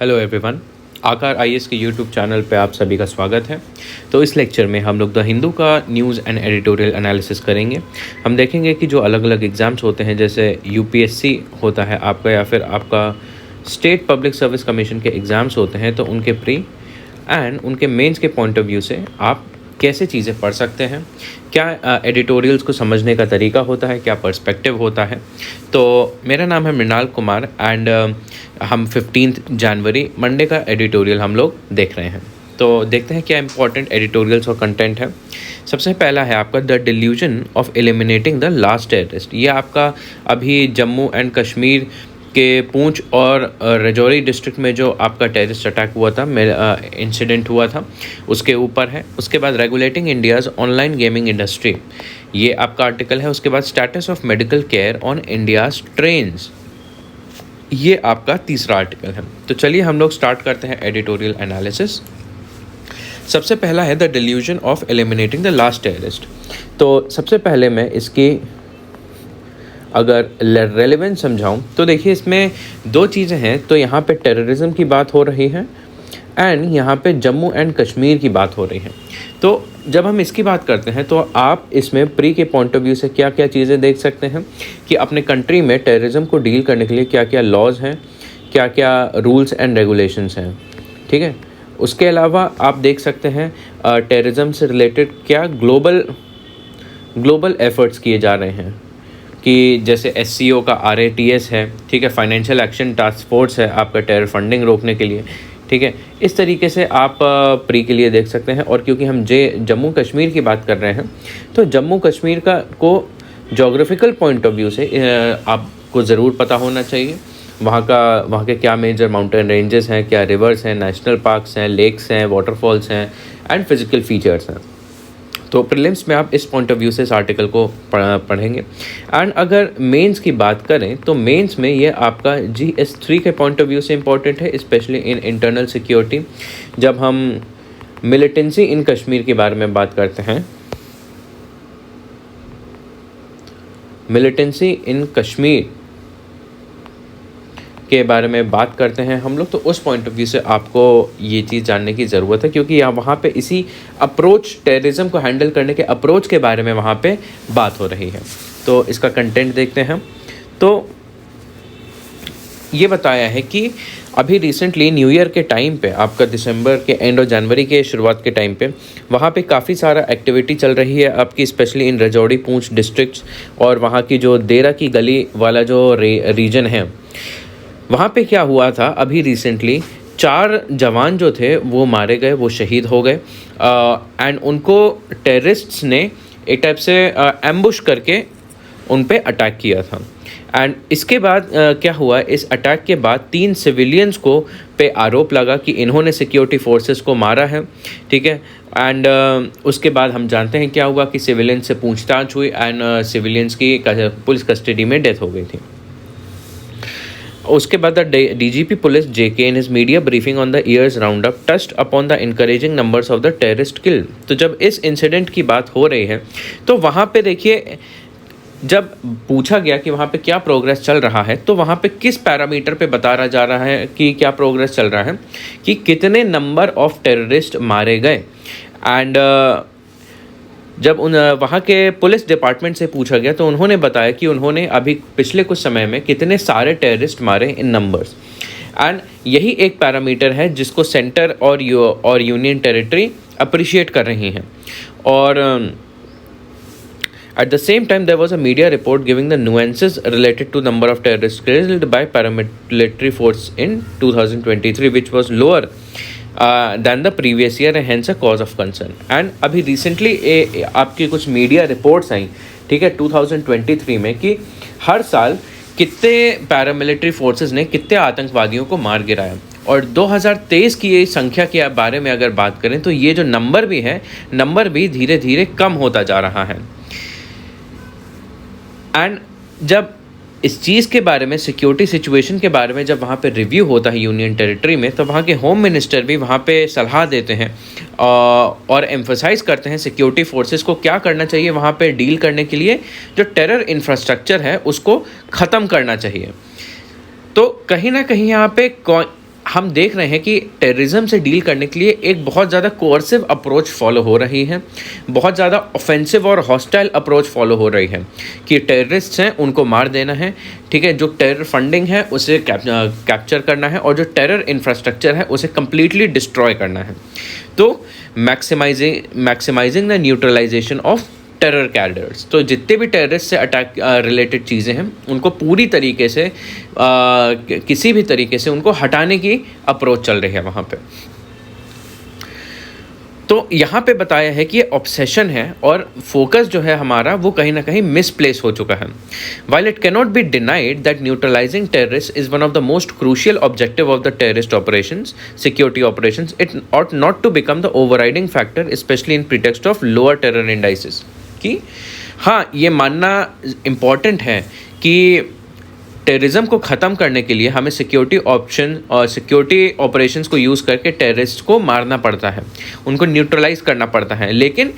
Hello everyone. आकार IAS के YouTube channel पे आप सभी का स्वागत है। तो इस लेक्चर में हम लोग द हिंदू का न्यूज़ एंड एडिटोरियल एनालिसिस करेंगे। हम देखेंगे कि जो अलग अलग एग्ज़ाम्स होते हैं, जैसे यूपीएससी होता है आपका, या फिर आपका स्टेट पब्लिक सर्विस कमीशन के एग्ज़ाम्स होते हैं, तो उनके प्री एंड उनके मेंस के पॉइंट ऑफ व्यू से आप कैसे चीज़ें पढ़ सकते हैं, क्या एडिटोरियल्स को समझने का तरीका होता है, क्या पर्सपेक्टिव होता है। तो मेरा नाम है मृणाल कुमार एंड हम 15 जनवरी मंडे का एडिटोरियल हम लोग देख रहे हैं। तो देखते हैं क्या इंपॉर्टेंट एडिटोरियल्स और कंटेंट है। सबसे पहला है आपका the delusion of eliminating the last terrorist. ये आपका अभी जम्मू एंड कश्मीर के पूंछ और राजौरी डिस्ट्रिक्ट में जो आपका टेररिस्ट अटैक हुआ था, इंसिडेंट हुआ था, उसके ऊपर है। उसके बाद regulating India's online gaming industry, ये आपका आर्टिकल है। उसके बाद status of medical care on India's trains, ये आपका तीसरा आर्टिकल है। तो चलिए हम लोग स्टार्ट करते हैं एडिटोरियल एनालिसिस। सबसे पहला है the delusion of eliminating the last terrorist. तो सबसे पहले मैं इसकी अगर रेलेवेंस समझाऊं तो देखिए, इसमें दो चीज़ें हैं। तो यहाँ पे टेररिज्म की बात हो रही है एंड यहाँ पे जम्मू एंड कश्मीर की बात हो रही है। तो जब हम इसकी बात करते हैं तो आप इसमें प्री के पॉइंट ऑफ व्यू से क्या क्या चीज़ें देख सकते हैं कि अपने कंट्री में टेररिज्म को डील करने के लिए क्या क्या लॉज हैं, क्या क्या रूल्स एंड रेगुलेशंस हैं, ठीक है। उसके अलावा आप देख सकते हैं टेररिज्म से रिलेटेड क्या ग्लोबल एफर्ट्स किए जा रहे हैं, कि जैसे एससीओ का RATS है, ठीक है, फाइनेंशियल एक्शन टास्क फोर्स है आपका टेरर फंडिंग रोकने के लिए, ठीक है। इस तरीके से आप प्री के लिए देख सकते हैं। और क्योंकि हम जम्मू कश्मीर की बात कर रहे हैं, तो जम्मू कश्मीर को जोग्राफिकल पॉइंट ऑफ व्यू से आपको ज़रूर पता होना चाहिए। वहाँ के क्या मेजर माउंटेन रेंजेस हैं, क्या रिवर्स हैं, नेशनल पार्क्स हैं, लेक्स हैं, वाटरफॉल्स हैं एंड फिजिकल फीचर्स हैं। तो प्रीलिम्स में आप इस पॉइंट ऑफ व्यू से इस आर्टिकल को पढ़ेंगे। एंड अगर मेंस की बात करें तो मेंस में ये आपका GS3 के पॉइंट ऑफ व्यू से इम्पॉर्टेंट है, स्पेशली इन इंटरनल सिक्योरिटी। जब हम मिलिटेंसी इन कश्मीर के बारे में बात करते हैं, मिलिटेंसी इन कश्मीर के बारे में बात करते हैं हम लोग, तो उस पॉइंट ऑफ व्यू से आपको ये चीज़ जानने की ज़रूरत है, क्योंकि यहाँ वहाँ पे इसी अप्रोच, टेररिज्म को हैंडल करने के अप्रोच के बारे में वहाँ पे बात हो रही है। तो इसका कंटेंट देखते हैं। तो ये बताया है कि अभी रिसेंटली न्यू ईयर के टाइम पे, आपका दिसंबर के एंड और जनवरी के शुरुआत के टाइम पे, वहाँ पे काफ़ी सारा एक्टिविटी चल रही है आपकी, specially in Rajouri Poonch districts और वहाँ की जो देरा की गली वाला जो रीजन है, वहाँ पे क्या हुआ था अभी रिसेंटली, 4 जवान जो थे वो मारे गए, वो शहीद हो गए एंड उनको टेररिस्ट्स ने एक टाइप से एम्बुश करके उन पे अटैक किया था। एंड इसके बाद क्या हुआ, इस अटैक के बाद 3 सिविलियंस को पे आरोप लगा कि इन्होंने सिक्योरिटी फोर्सेस को मारा है, ठीक है। एंड उसके बाद हम जानते हैं क्या हुआ कि सिविलियंस से पूछताछ हुई एंड सिविलियंस की पुलिस कस्टडी में डेथ हो गई थी। उसके बाद DGP police JK in his media briefing on the year's roundup touched upon the encouraging numbers of the terrorist killed। तो जब इस इंसिडेंट की बात हो रही है तो वहाँ पे देखिए, जब पूछा गया कि वहाँ पे क्या प्रोग्रेस चल रहा है, तो वहाँ पे किस पैरामीटर पे बताया जा रहा है कि क्या प्रोग्रेस चल रहा है, कि कितने नंबर ऑफ टेररिस्ट मारे गए। एंड जब वहाँ के पुलिस डिपार्टमेंट से पूछा गया तो उन्होंने बताया कि उन्होंने अभी पिछले कुछ समय में कितने सारे टेररिस्ट मारे इन नंबर्स। एंड यही एक पैरामीटर है जिसको सेंटर और यूनियन टेरिटरी अप्रिशिएट कर रही हैं। और at the same time there was a media report giving the nuances related to number of terrorists killed by paramilitary force in 2023 which was lower than the previous year and hence a cause of concern। and अभी recently आपकी कुछ media reports आई, ठीक है, 2023 में, कि हर साल कितने paramilitary forces ने कितने आतंकवादियों को मार गिराया। और 2023 की ये संख्या के बारे में अगर बात करें तो ये जो नंबर भी है, नंबर भी धीरे धीरे कम होता जा रहा है। एंड जब इस चीज़ के बारे में, सिक्योरिटी सिचुएशन के बारे में जब वहाँ पे रिव्यू होता है यूनियन टेरिटरी में, तो वहाँ के होम मिनिस्टर भी वहाँ पे सलाह देते हैं और एम्फसाइज करते हैं सिक्योरिटी फोर्सेस को क्या करना चाहिए वहाँ पे डील करने के लिए। जो टेरर इंफ्रास्ट्रक्चर है उसको ख़त्म करना चाहिए। तो कहीं ना कहीं यहाँ पे हम देख रहे हैं कि टेररिज्म से डील करने के लिए एक बहुत ज़्यादा कोअर्सिव अप्रोच फॉलो हो रही है, बहुत ज़्यादा ऑफेंसिव और हॉस्टाइल अप्रोच फॉलो हो रही है कि टेररिस्ट्स हैं उनको मार देना है, ठीक है, जो टेरर फंडिंग है उसे कैप्चर करना है और जो टेरर इंफ्रास्ट्रक्चर है उसे कम्प्लीटली डिस्ट्रॉय करना है। तो maximising the neutralisation of terror cadres, तो जितने भी टेररिस्ट से अटैक रिलेटेड चीज़ें हैं उनको पूरी तरीके से किसी भी तरीके से उनको हटाने की अप्रोच चल रही है वहाँ पे। तो यहाँ पे बताया है कि ये ऑब्सेशन है और फोकस जो है हमारा वो कहीं ना कहीं मिसप्लेस हो चुका है। While it cannot be denied that neutralising terrorist is one of the most crucial objective of the terrorist operations, security operations, it ought not to become the overriding factor specially in pretext of lower terror indices. कि हाँ, ये मानना important है कि terrorism को ख़त्म करने के लिए हमें सिक्योरिटी ऑप्शन और सिक्योरिटी ऑपरेशंस को यूज़ करके टेररिस्ट को मारना पड़ता है, उनको न्यूट्रलाइज करना पड़ता है, लेकिन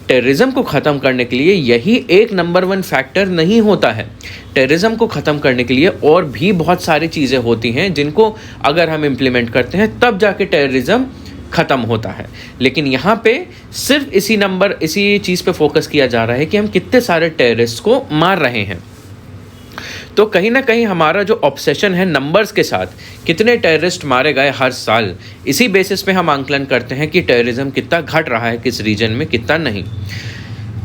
टेररिज्म को ख़त्म करने के लिए यही एक नंबर 1 फैक्टर नहीं होता है। टेररिज्म को ख़त्म करने के लिए और भी बहुत सारी चीज़ें होती हैं जिनको अगर हम इम्प्लीमेंट करते हैं तब जाके टेररिज्म ख़त्म होता है। लेकिन यहाँ पे सिर्फ इसी चीज़ पे फोकस किया जा रहा है कि हम कितने सारे टेररिस्ट को मार रहे हैं। तो कहीं ना कहीं हमारा जो ऑब्सेशन है नंबर्स के साथ, कितने टेररिस्ट मारे गए हर साल, इसी बेसिस पे हम आंकलन करते हैं कि टेररिज्म कितना घट रहा है किस रीजन में, कितना नहीं।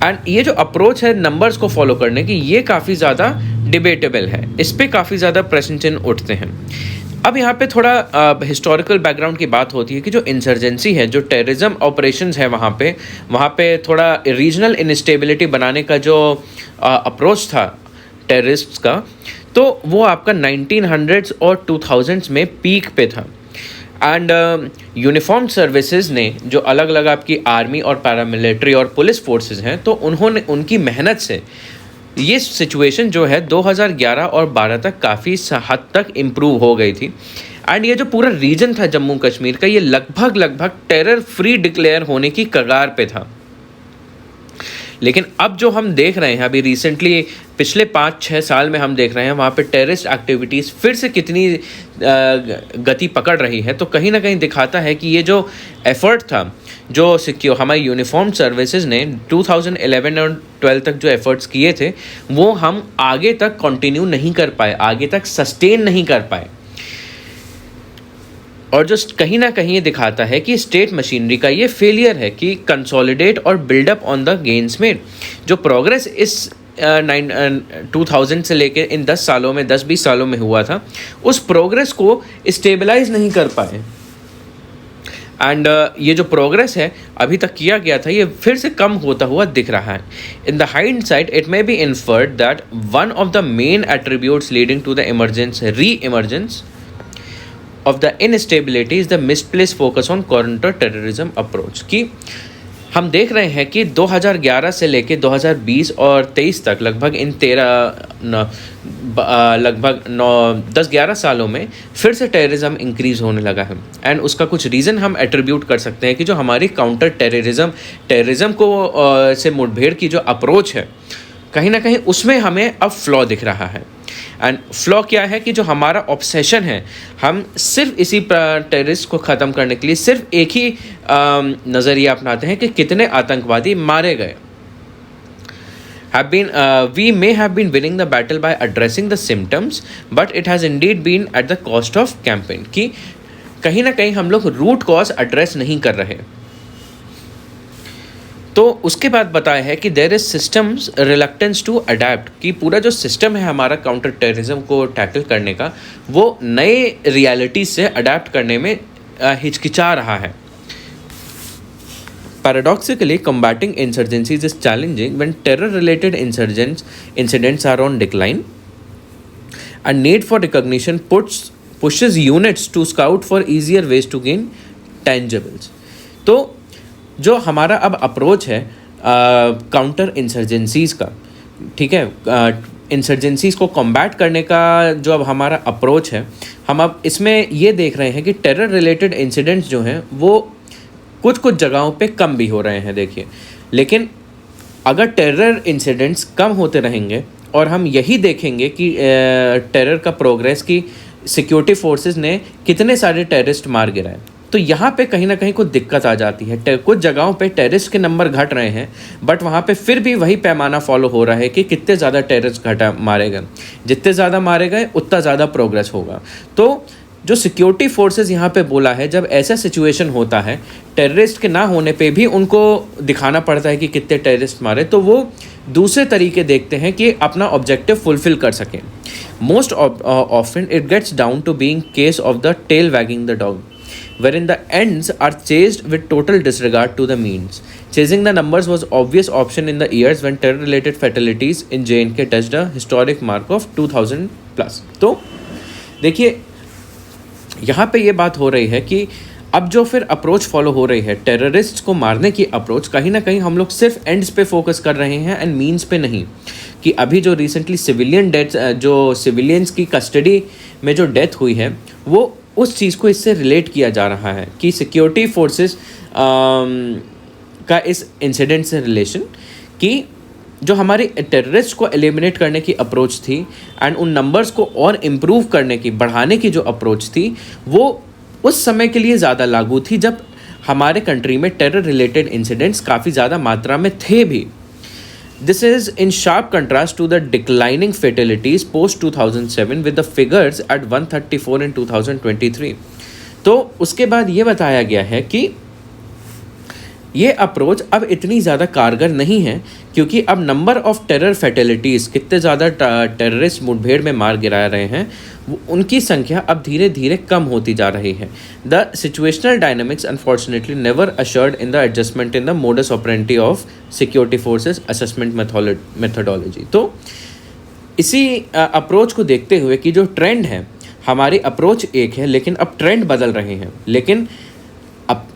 एंड ये जो अप्रोच है नंबर्स को फॉलो करने की, ये काफ़ी ज़्यादा डिबेटेबल है, इस पर काफ़ी ज़्यादा प्रश्न चिन्ह उठते हैं। अब यहाँ पे थोड़ा हिस्टोरिकल बैकग्राउंड की बात होती है कि जो इंसर्जेंसी है, जो टेररिज्म ऑपरेशंस है वहाँ पे थोड़ा रीजनल इनस्टेबिलिटी बनाने का जो अप्रोच था टेररिस्ट्स का, तो वो आपका 1900s और 2000s में पीक पे था। एंड यूनिफॉर्म सर्विसेज ने, जो अलग अलग आपकी आर्मी और पैरामिलिट्री और पुलिस फोर्सेस हैं, तो उन्होंने उनकी मेहनत से ये सिचुएशन जो है 2011 और 12 तक काफ़ी हद तक इम्प्रूव हो गई थी। एंड ये जो पूरा रीजन था जम्मू कश्मीर का, ये लगभग टेरर फ्री डिक्लेयर होने की कगार पे था। लेकिन अब जो हम देख रहे हैं अभी रिसेंटली पिछले 5-6 साल में हम देख रहे हैं वहाँ पे टेररिस्ट एक्टिविटीज़ फिर से कितनी गति पकड़ रही है, तो कहीं ना कहीं दिखाता है कि ये जो एफर्ट था, जो हमारी यूनिफॉर्म सर्विसेज ने 2011 और 12 तक जो एफर्ट्स किए थे, वो हम आगे तक कंटिन्यू नहीं कर पाए, आगे तक सस्टेन नहीं कर पाए। और जो कहीं ना कहीं ये दिखाता है कि स्टेट मशीनरी का ये फेलियर है कि कंसोलिडेट और build up on the gains made. जो प्रोग्रेस इस 2000 से लेके इन 10-20 सालों में हुआ था, उस प्रोग्रेस को स्टेबलाइज नहीं कर पाए। एंड ये जो प्रोग्रेस है अभी तक किया गया था, ये फिर से कम होता हुआ दिख रहा है। In the hindsight it may be inferred that one of the main attributes leading to the reemergence of the instability is the misplaced focus on counter terrorism approach। कि हम देख रहे हैं कि 2011 से लेके 2020 और 23 तक लगभग इन 10-11 सालों में फिर से टेररिज्म इंक्रीज़ होने लगा है। एंड उसका कुछ रीज़न हम एट्रीब्यूट कर सकते हैं कि जो हमारी काउंटर टेररिज्म को से मुठभेड़ की जो अप्रोच है, कहीं ना कहीं उसमें हमें अब फ्लॉ दिख रहा है। एंड फ्लॉ क्या है कि जो हमारा ऑब्सेशन है, हम सिर्फ इसी टेररिस्ट को ख़त्म करने के लिए सिर्फ एक ही नज़रिया अपनाते हैं कि कितने आतंकवादी मारे गए। We may have been winning the battle by addressing the symptoms, but it has indeed been at the cost of campaign। कि कहीं ना कहीं हम लोग रूट कॉज एड्रेस नहीं कर रहे। तो उसके बाद बताया है कि there is systems reluctance to adapt, कि पूरा जो सिस्टम है हमारा काउंटर टेररिज्म को टैकल करने का, वो नए रियलिटी से अडेप्ट करने में हिचकिचा रहा है। Paradoxically combating insurgencies is challenging when terror-related incidents are on decline, and need for recognition pushes units to scout for easier ways to gain tangibles। तो जो हमारा अब अप्रोच है काउंटर इंसर्जेंसीज़ का, ठीक है, इंसर्जेंसीज़ को कॉम्बैट करने का जो अब हमारा अप्रोच है, हम अब इसमें ये देख रहे हैं कि टेरर रिलेटेड इंसिडेंट्स जो हैं वो कुछ जगहों पे कम भी हो रहे हैं। देखिए, लेकिन अगर टेरर इंसिडेंट्स कम होते रहेंगे और हम यही देखेंगे कि टेरर का प्रोग्रेस की सिक्योरिटी फोर्सेस ने कितने सारे टेररिस्ट मार गिराए। तो यहाँ पे कहीं ना कहीं कुछ दिक्कत आ जाती है। कुछ जगहों पे टेररिस्ट के नंबर घट रहे हैं, बट वहाँ पे फिर भी वही पैमाना फॉलो हो रहा है कि कितने ज़्यादा टेररिस्ट मारे गए। जितने ज़्यादा मारे गए उतना ज़्यादा प्रोग्रेस होगा। तो जो सिक्योरिटी फोर्सेस यहाँ पे बोला है, जब ऐसा सिचुएशन होता है टेररिस्ट के ना होने पे भी उनको दिखाना पड़ता है कि कितने टेररिस्ट मारे, तो वो दूसरे तरीके देखते हैं कि अपना ऑब्जेक्टिव फुलफिल कर सकें। Most often it gets down to being case of the tail wagging the dog, wherein the ends are chased with total disregard to the means. Chasing the numbers was obvious option in the years when terror-related fatalities in J&K touched a historic mark of 2000 plus. तो देखिए यहाँ पे ये बात हो रही है कि अब जो फिर अप्रोच फॉलो हो रही है टेररिस्ट को मारने की अप्रोच, कहीं ना कहीं हम लोग सिर्फ एंड्स पे फोकस कर रहे हैं एंड मीन्स पे नहीं। कि अभी जो रिसेंटली सिविलियन डेथ, जो सिविलियंस की कस्टडी में जो डेथ हुई है, वो उस चीज़ को इससे रिलेट किया जा रहा है कि सिक्योरिटी फोर्सेस का इस इंसिडेंट से रिलेशन, कि जो हमारी टेररिस्ट को एलिमिनेट करने की अप्रोच थी एंड उन नंबर्स को और इम्प्रूव करने की, बढ़ाने की जो अप्रोच थी, वो उस समय के लिए ज़्यादा लागू थी जब हमारे कंट्री में टेरर रिलेटेड इंसिडेंट्स काफ़ी ज़्यादा मात्रा में थे भी। This is in sharp contrast to the declining fatalities post 2007 with the figures at 134 in 2023. तो उसके बाद ये बताया गया है कि ये अप्रोच अब इतनी ज़्यादा कारगर नहीं है, क्योंकि अब नंबर ऑफ टेरर फैटेलिटीज़, कितने ज़्यादा टेररिस्ट मुठभेड़ में मार गिरा रहे हैं, उनकी संख्या अब धीरे धीरे कम होती जा रही है। The situational dynamics unfortunately never assured in the adjustment in the modus operandi of security forces assessment methodology. तो इसी अप्रोच को देखते हुए कि जो ट्रेंड है, हमारी अप्रोच एक है लेकिन अब ट्रेंड बदल रहे हैं, लेकिन अब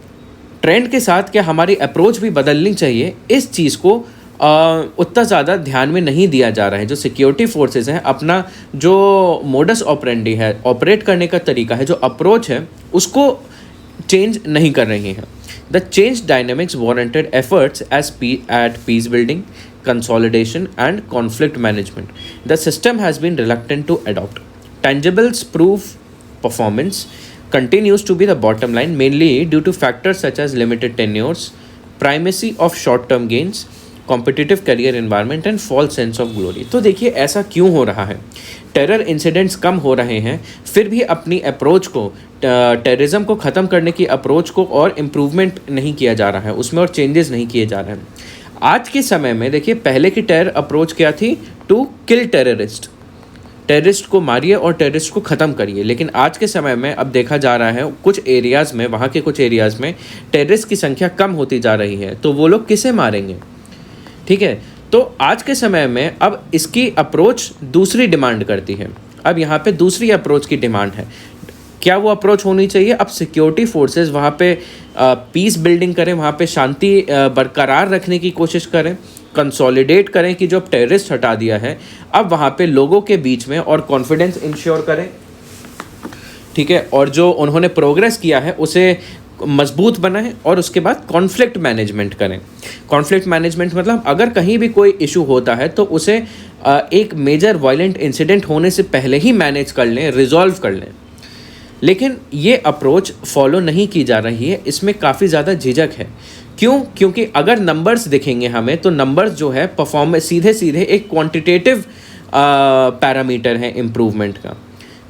ट्रेंड के साथ क्या हमारी अप्रोच भी बदलनी चाहिए, इस चीज़ को उतना ज़्यादा ध्यान में नहीं दिया जा रहा है। जो सिक्योरिटी फोर्सेस हैं, अपना जो मोडस ऑपरेंडी है, ऑपरेट करने का तरीका है, जो अप्रोच है, उसको चेंज नहीं कर रही हैं। The change dynamics warranted efforts at peace building, consolidation and conflict management. The system has been reluctant to adopt tangibles proof performance continues to be the bottom line, mainly due to factors such as limited tenures, primacy of short term gains, competitive career environment and false sense of glory। तो देखिए ऐसा क्यों हो रहा है, terror incidents कम हो रहे हैं, फिर भी अपनी अप्रोच को, टेररिज्म को ख़त्म करने की अप्रोच को और इम्प्रूवमेंट नहीं किया जा रहा है, उसमें और चेंजेस नहीं किए जा रहे हैं। आज के समय में देखिए, पहले की टेरर अप्रोच क्या थी, टू किल टेररिस्ट, टेररिस्ट को मारिए और टेररिस्ट को ख़त्म करिए। लेकिन आज के समय में अब देखा जा रहा है कुछ एरियाज़ में, वहाँ के कुछ एरियाज़ में टेररिस्ट की संख्या कम होती जा रही है, तो वो लोग किसे मारेंगे, ठीक है। तो आज के समय में अब इसकी अप्रोच दूसरी डिमांड करती है। अब यहाँ पे दूसरी अप्रोच की डिमांड है। क्या वो अप्रोच होनी चाहिए, अब सिक्योरिटी फोर्सेस वहाँ पे पीस बिल्डिंग करें, वहाँ पे शांति बरकरार रखने की कोशिश करें, कंसोलिडेट करें कि जो अब टेररिस्ट हटा दिया है, अब वहाँ पे लोगों के बीच में और कॉन्फिडेंस इंश्योर करें, ठीक है, और जो उन्होंने प्रोग्रेस किया है उसे मजबूत बनाएं, और उसके बाद कॉन्फ्लिक्ट मैनेजमेंट करें। कॉन्फ्लिक्ट मैनेजमेंट मतलब अगर कहीं भी कोई इशू होता है तो उसे एक मेजर वायलेंट इंसिडेंट होने से पहले ही मैनेज कर लें, रिजॉल्व कर लें। लेकिन ये अप्रोच फॉलो नहीं की जा रही है, इसमें काफ़ी ज़्यादा झिझक है। क्यों? क्योंकि अगर नंबर्स दिखेंगे हमें, तो नंबर्स जो है परफॉर्मेंस सीधे सीधे एक क्वांटिटेटिव पैरामीटर है इम्प्रूवमेंट का,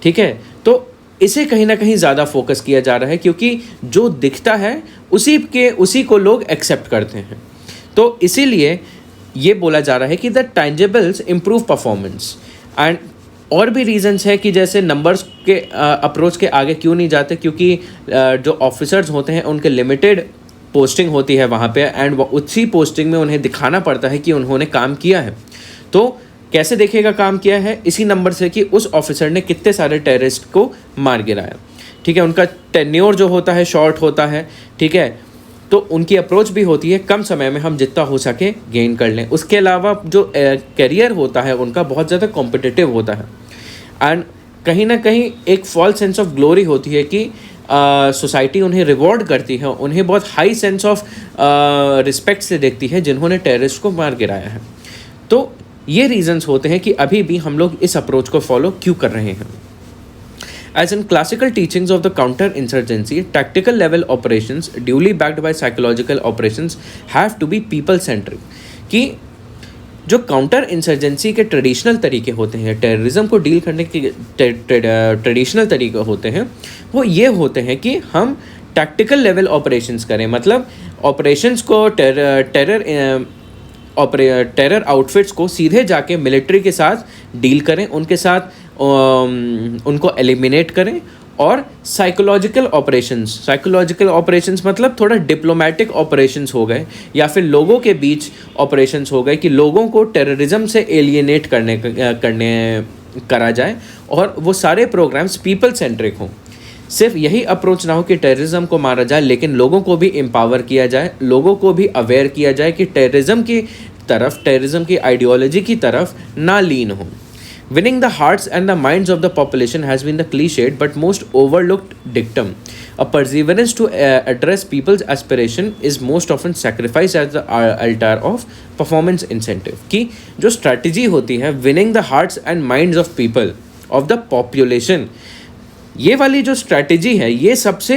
ठीक है। तो इसे कहीं ना कहीं ज़्यादा फोकस किया जा रहा है, क्योंकि जो दिखता है उसी को लोग एक्सेप्ट करते हैं। तो इसीलिए ये बोला जा रहा है कि द टैंजिबल्स इम्प्रूव परफॉर्मेंस। एंड और भी रीजंस है कि जैसे नंबर्स के अप्रोच के आगे क्यों नहीं जाते, क्योंकि जो ऑफिसर्स होते हैं उनके लिमिटेड पोस्टिंग होती है वहाँ पे, एंड उसी पोस्टिंग में उन्हें दिखाना पड़ता है कि उन्होंने काम किया है। तो कैसे देखेगा काम किया है, इसी नंबर से कि उस ऑफिसर ने कितने सारे टेररिस्ट को मार गिराया, ठीक है। उनका टेन्योर जो होता है शॉर्ट होता है, ठीक है। तो उनकी अप्रोच भी होती है कम समय में हम जितना हो सके गेन कर लें। उसके अलावा जो करियर होता है उनका बहुत ज़्यादा कॉम्पिटिटिव होता है, एंड कहीं ना कहीं एक फॉल्स सेंस ऑफ ग्लोरी होती है कि सोसाइटी उन्हें रिवॉर्ड करती है, उन्हें बहुत हाई सेंस ऑफ रिस्पेक्ट से देखती है जिन्होंने टेररिस्ट को मार गिराया है। तो ये रीजंस होते हैं कि अभी भी हम लोग इस अप्रोच को फॉलो क्यों कर रहे हैं। As in classical teachings of the counter-insurgency, tactical level operations, duly backed by psychological operations, have to be people-centric. कि जो काउंटर इंसर्जेंसी के ट्रेडिशनल तरीके होते हैं, टेररिज्म को डील करने के ट्रेडिशनल तरीके होते हैं, वो ये होते हैं कि हम टैक्टिकल लेवल ऑपरेशंस करें, मतलब ऑपरेशंस को टेरर आउटफिट्स को सीधे जाके मिलिट्री के साथ डील करें, उनके साथ उनको एलिमिनेट करें, और साइकोलॉजिकल ऑपरेशंस मतलब थोड़ा डिप्लोमेटिक ऑपरेशंस हो गए, या फिर लोगों के बीच ऑपरेशंस हो गए कि लोगों को टेररिज्म से एलिएनेट करा जाए, और वो सारे प्रोग्राम्स पीपल सेंट्रिक हों। सिर्फ यही अप्रोच ना हो कि टेररिज्म को मारा जाए, लेकिन लोगों को भी एम्पावर किया जाए, लोगों को भी अवेयर किया जाए कि टेररिज्म की आइडियोलॉजी की तरफ ना लीन हो। Winning the hearts and the minds of the population has been the cliched but most overlooked dictum. A perseverance to address people's aspiration is most often sacrificed at the altar of performance incentive. कि जो strategy होती है winning the hearts and minds of people of the population, ये वाली जो strategy है ये सबसे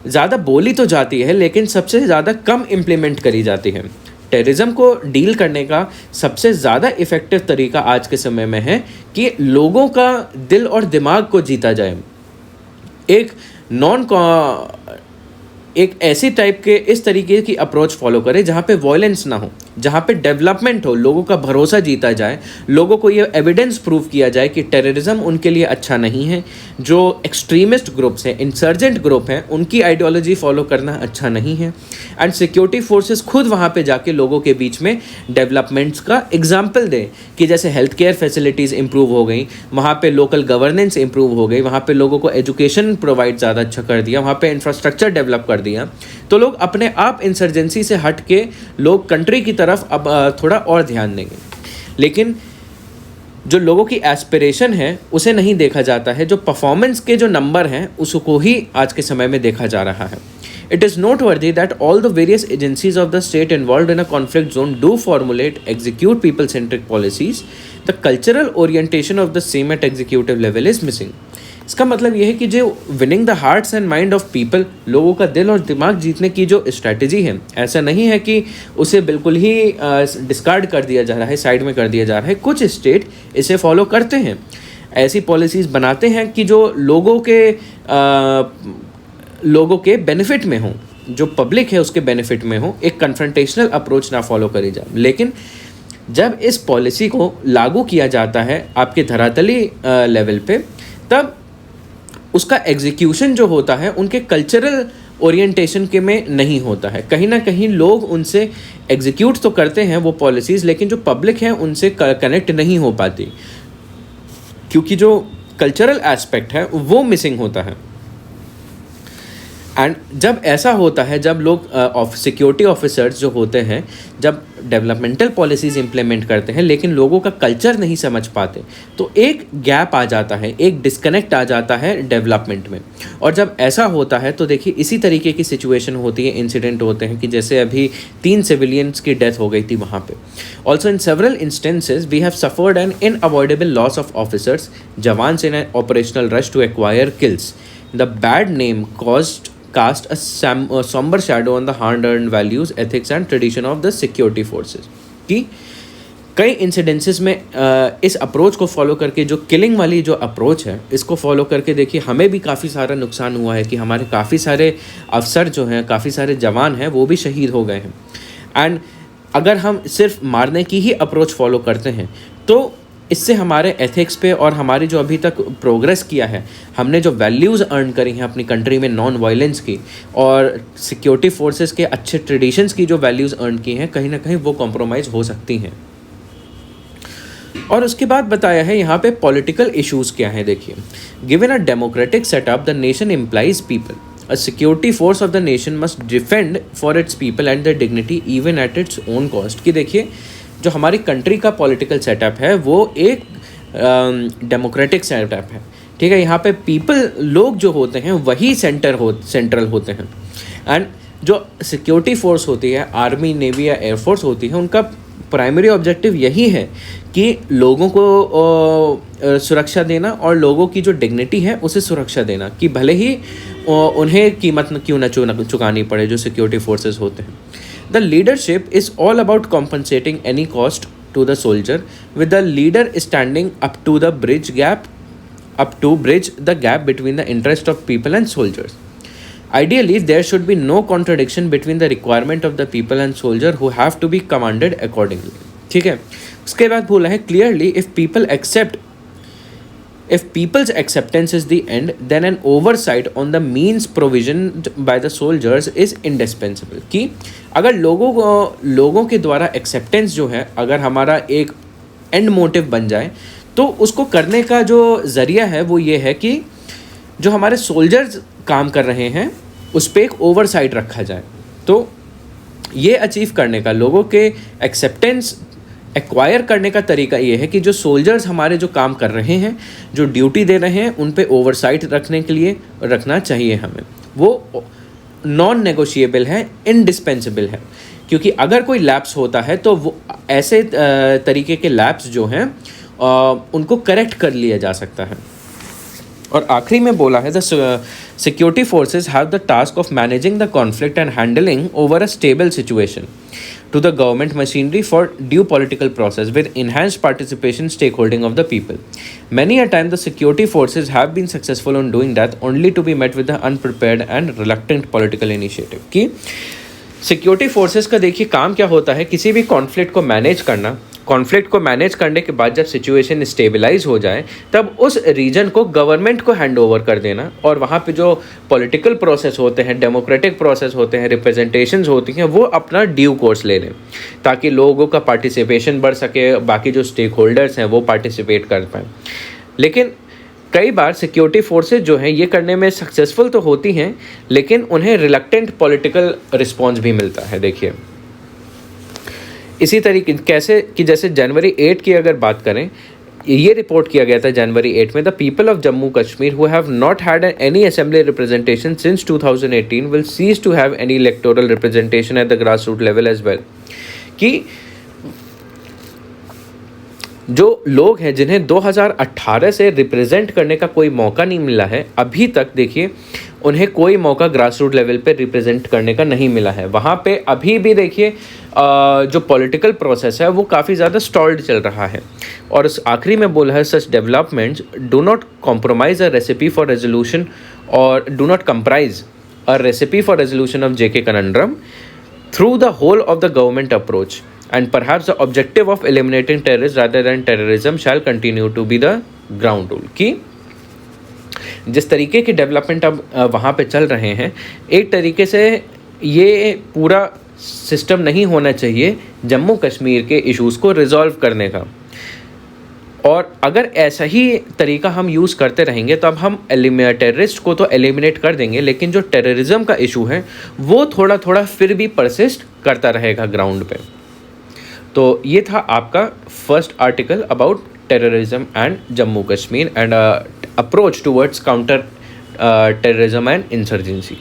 ज़्यादा बोली तो जाती है लेकिन सबसे ज़्यादा कम implement करी जाती है। टेररिज्म को डील करने का सबसे ज़्यादा इफ़ेक्टिव तरीका आज के समय में है कि लोगों का दिल और दिमाग को जीता जाए। एक ऐसी टाइप के इस तरीके की अप्रोच फॉलो करें जहाँ पे वॉयलेंस ना हो, जहाँ पे डेवलपमेंट हो, लोगों का भरोसा जीता जाए, लोगों को ये एविडेंस प्रूव किया जाए कि टेररिज्म उनके लिए अच्छा नहीं है, जो एक्सट्रीमिस्ट ग्रुप्स हैं, इंसर्जेंट ग्रुप हैं, उनकी आइडियोलॉजी फॉलो करना अच्छा नहीं है, एंड सिक्योरिटी फोर्सेस खुद वहाँ पे जाके लोगों के बीच में डेवलपमेंट्स का एग्जाम्पल दें कि जैसे हेल्थ केयर फैसिलिटीज़ इंप्रूव हो गई, वहाँ पे लोकल गवर्नेंस इंप्रूव हो गई, वहाँ पे लोगों को एजुकेशन प्रोवाइड ज़्यादा अच्छा कर दिया, वहाँ पे इंफ्रास्ट्रक्चर डेवलप कर दिया, तो लोग अपने आप इंसर्जेंसी से हट के लोग कंट्री की तरफ अब थोड़ा और ध्यान देंगे। लेकिन जो लोगों की एस्पिरेशन है उसे नहीं देखा जाता है, जो परफॉर्मेंस के जो नंबर हैं उसको ही आज के समय में देखा जा रहा है। It is noteworthy that all the various agencies of the state involved in a conflict zone do formulate, execute people-centric policies. The cultural orientation of the same at executive level is missing. इसका मतलब यह है कि जो winning the hearts and mind of people, लोगों का दिल और दिमाग जीतने की जो स्ट्रैटेजी है, ऐसा नहीं है कि उसे बिल्कुल ही डिस्कार्ड कर दिया जा रहा है, साइड में कर दिया जा रहा है। कुछ स्टेट इसे फॉलो करते हैं, ऐसी पॉलिसीज़ बनाते हैं कि जो लोगों के बेनिफिट में हो, जो पब्लिक है उसके बेनिफिट में हो, एक कन्फ्रंटेशनल अप्रोच ना फॉलो करी जाए। लेकिन जब इस पॉलिसी को लागू किया जाता है आपके धरातली लेवल पे, तब उसका एग्जीक्यूशन जो होता है उनके कल्चरल ओरिएंटेशन के में नहीं होता है। कहीं ना कहीं लोग उनसे एग्जीक्यूट तो करते हैं वो पॉलिसीज़, लेकिन जो पब्लिक है उनसे कनेक्ट नहीं हो पाती, क्योंकि जो कल्चरल एस्पेक्ट है वो मिसिंग होता है। एंड जब ऐसा होता है, जब लोग सिक्योरिटी ऑफिसर्स जो होते हैं जब डेवलपमेंटल पॉलिसीज़ इंप्लीमेंट करते हैं लेकिन लोगों का कल्चर नहीं समझ पाते, तो एक गैप आ जाता है, एक डिस्कनेक्ट आ जाता है डेवलपमेंट में। और जब ऐसा होता है तो देखिए इसी तरीके की सिचुएशन होती है, इंसिडेंट होते हैं कि जैसे अभी 3 सिविलियंस की डेथ हो गई थी वहाँ पे। Also in several instances we have suffered an unavoidable loss of officers, jawans in an operational rush to acquire kills. The bad name cast a somber shadow on the hard-earned values, ethics and tradition of the security forces. कि कई incidences में इस approach को follow करके, जो killing वाली जो approach है, इसको फॉलो करके देखिए हमें भी काफ़ी सारा नुकसान हुआ है कि हमारे काफ़ी सारे अफसर जो हैं, काफ़ी सारे जवान हैं, वो भी शहीद हो गए हैं। एंड अगर हम सिर्फ मारने की ही अप्रोच फॉलो करते हैं तो इससे हमारे एथिक्स पे और हमारी जो अभी तक प्रोग्रेस किया है, हमने जो वैल्यूज़ अर्न करी हैं अपनी कंट्री में नॉन वायलेंस की और सिक्योरिटी फोर्सेस के अच्छे ट्रेडिशंस की जो वैल्यूज़ अर्न की हैं, कहीं ना कहीं वो कॉम्प्रोमाइज़ हो सकती हैं। और उसके बाद बताया है यहाँ पे पॉलिटिकल इश्यूज़ क्या हैं। देखिए, given a democratic setup the nation implies people, a security force of the nation must defend for its people and there dignity even at its own cost. कि देखिए जो हमारी कंट्री का पॉलिटिकल सेटअप है वो एक डेमोक्रेटिक सेटअप है, ठीक है। यहाँ पे पीपल, लोग जो होते हैं वही सेंट्रल होते हैं। एंड जो सिक्योरिटी फोर्स होती है, आर्मी, नेवी या एयरफोर्स होती है, उनका प्राइमरी ऑब्जेक्टिव यही है कि लोगों को सुरक्षा देना और लोगों की जो डिग्निटी है उसे सुरक्षा देना, कि भले ही उन्हें कीमत क्यों ना चुकानी पड़े जो सिक्योरिटी फोर्सेस होते हैं। The leadership is all about compensating any cost to the soldier, with the leader standing up to bridge the gap between the interest of people and soldiers. Ideally, there should be no contradiction between the requirement of the people and soldier who have to be commanded accordingly. ठीक है, उसके बाद बोला है clearly if people's acceptance is the end, then an oversight on the means provisioned by the soldiers is indispensable. कि अगर लोगों के द्वारा एक्सेप्टेंस जो है अगर हमारा एक एंड मोटिव बन जाए तो उसको करने का जो ज़रिया है वो ये है कि जो हमारे सोल्जर्स काम कर रहे हैं उस पर एक ओवरसाइट रखा जाए। तो ये अचीव करने का, लोगों के एक्सेप्टेंस एक्वायर करने का तरीका ये है कि जो सोल्जर्स हमारे जो काम कर रहे हैं, जो ड्यूटी दे रहे हैं, उन पे ओवरसाइट रखने के लिए रखना चाहिए हमें। वो नॉन नेगोशिएबल है, इंडिस्पेंसेबल है, क्योंकि अगर कोई लैप्स होता है तो वो ऐसे तरीके के लैप्स जो हैं उनको करेक्ट कर लिया जा सकता है। और आखिरी में बोला है the security forces have the task of managing the conflict and handling over a stable situation to the government machinery for due political process with enhanced participation stakeholding of the people. Many a time the security forces have been successful in doing that only to be met with the unprepared and reluctant political initiative. कि security forces का देखिए काम क्या होता है, किसी भी conflict को मैनेज करना। कॉन्फ्लिक्ट को मैनेज करने के बाद जब सिचुएशन स्टेबलाइज हो जाए तब उस रीजन को गवर्नमेंट को हैंड ओवर कर देना, और वहाँ पे जो पॉलिटिकल प्रोसेस होते हैं, डेमोक्रेटिक प्रोसेस होते हैं, रिप्रेजेंटेशंस होती हैं, वो अपना ड्यू कोर्स ले लें ताकि लोगों का पार्टिसिपेशन बढ़ सके, बाकी जो स्टेक होल्डर्स हैं वो पार्टिसिपेट कर पाएँ। लेकिन कई बार सिक्योरिटी फोर्सेस जो हैं ये करने में सक्सेसफुल तो होती हैं, लेकिन उन्हें रिलक्टेंट पॉलिटिकल रिस्पॉन्स भी मिलता है। देखिए इसी तरीके कैसे कि जैसे जनवरी 8 की अगर बात करें, ये रिपोर्ट किया गया था जनवरी 8 में, the people of Jammu Kashmir who have not had any assembly representation since 2018 will cease to have any electoral representation at the grass root level as well. कि जो लोग हैं जिन्हें 2018 से रिप्रेजेंट करने का कोई मौका नहीं मिला है, अभी तक देखिए उन्हें कोई मौका ग्रास रूट लेवल पे रिप्रेजेंट करने का नहीं मिला है। वहाँ पे अभी भी देखिए जो पॉलिटिकल प्रोसेस है वो काफ़ी ज़्यादा स्टॉल्ड चल रहा है। और उस आखिरी में बोला है such developments do not compromise a recipe for resolution और do not comprise a recipe for resolution of JK conundrum through the whole of the government approach, and perhaps the objective of eliminating terrorists rather than terrorism shall continue to be the ground rule। कि जिस तरीके के development अब वहाँ पे चल रहे हैं, एक तरीके से ये पूरा सिस्टम नहीं होना चाहिए जम्मू कश्मीर के इश्यूज़ को रिजॉल्व करने का। और अगर ऐसा ही तरीका हम यूज़ करते रहेंगे तो अब हम टेररिस्ट को तो एलिमिनेट कर देंगे, लेकिन जो टेररिज्म का इशू है वो थोड़ा थोड़ा फिर भी परसिस्ट करता रहेगा ग्राउंड पे। तो ये था आपका first article about terrorism and Jammu Kashmir and approach towards counter terrorism and insurgency.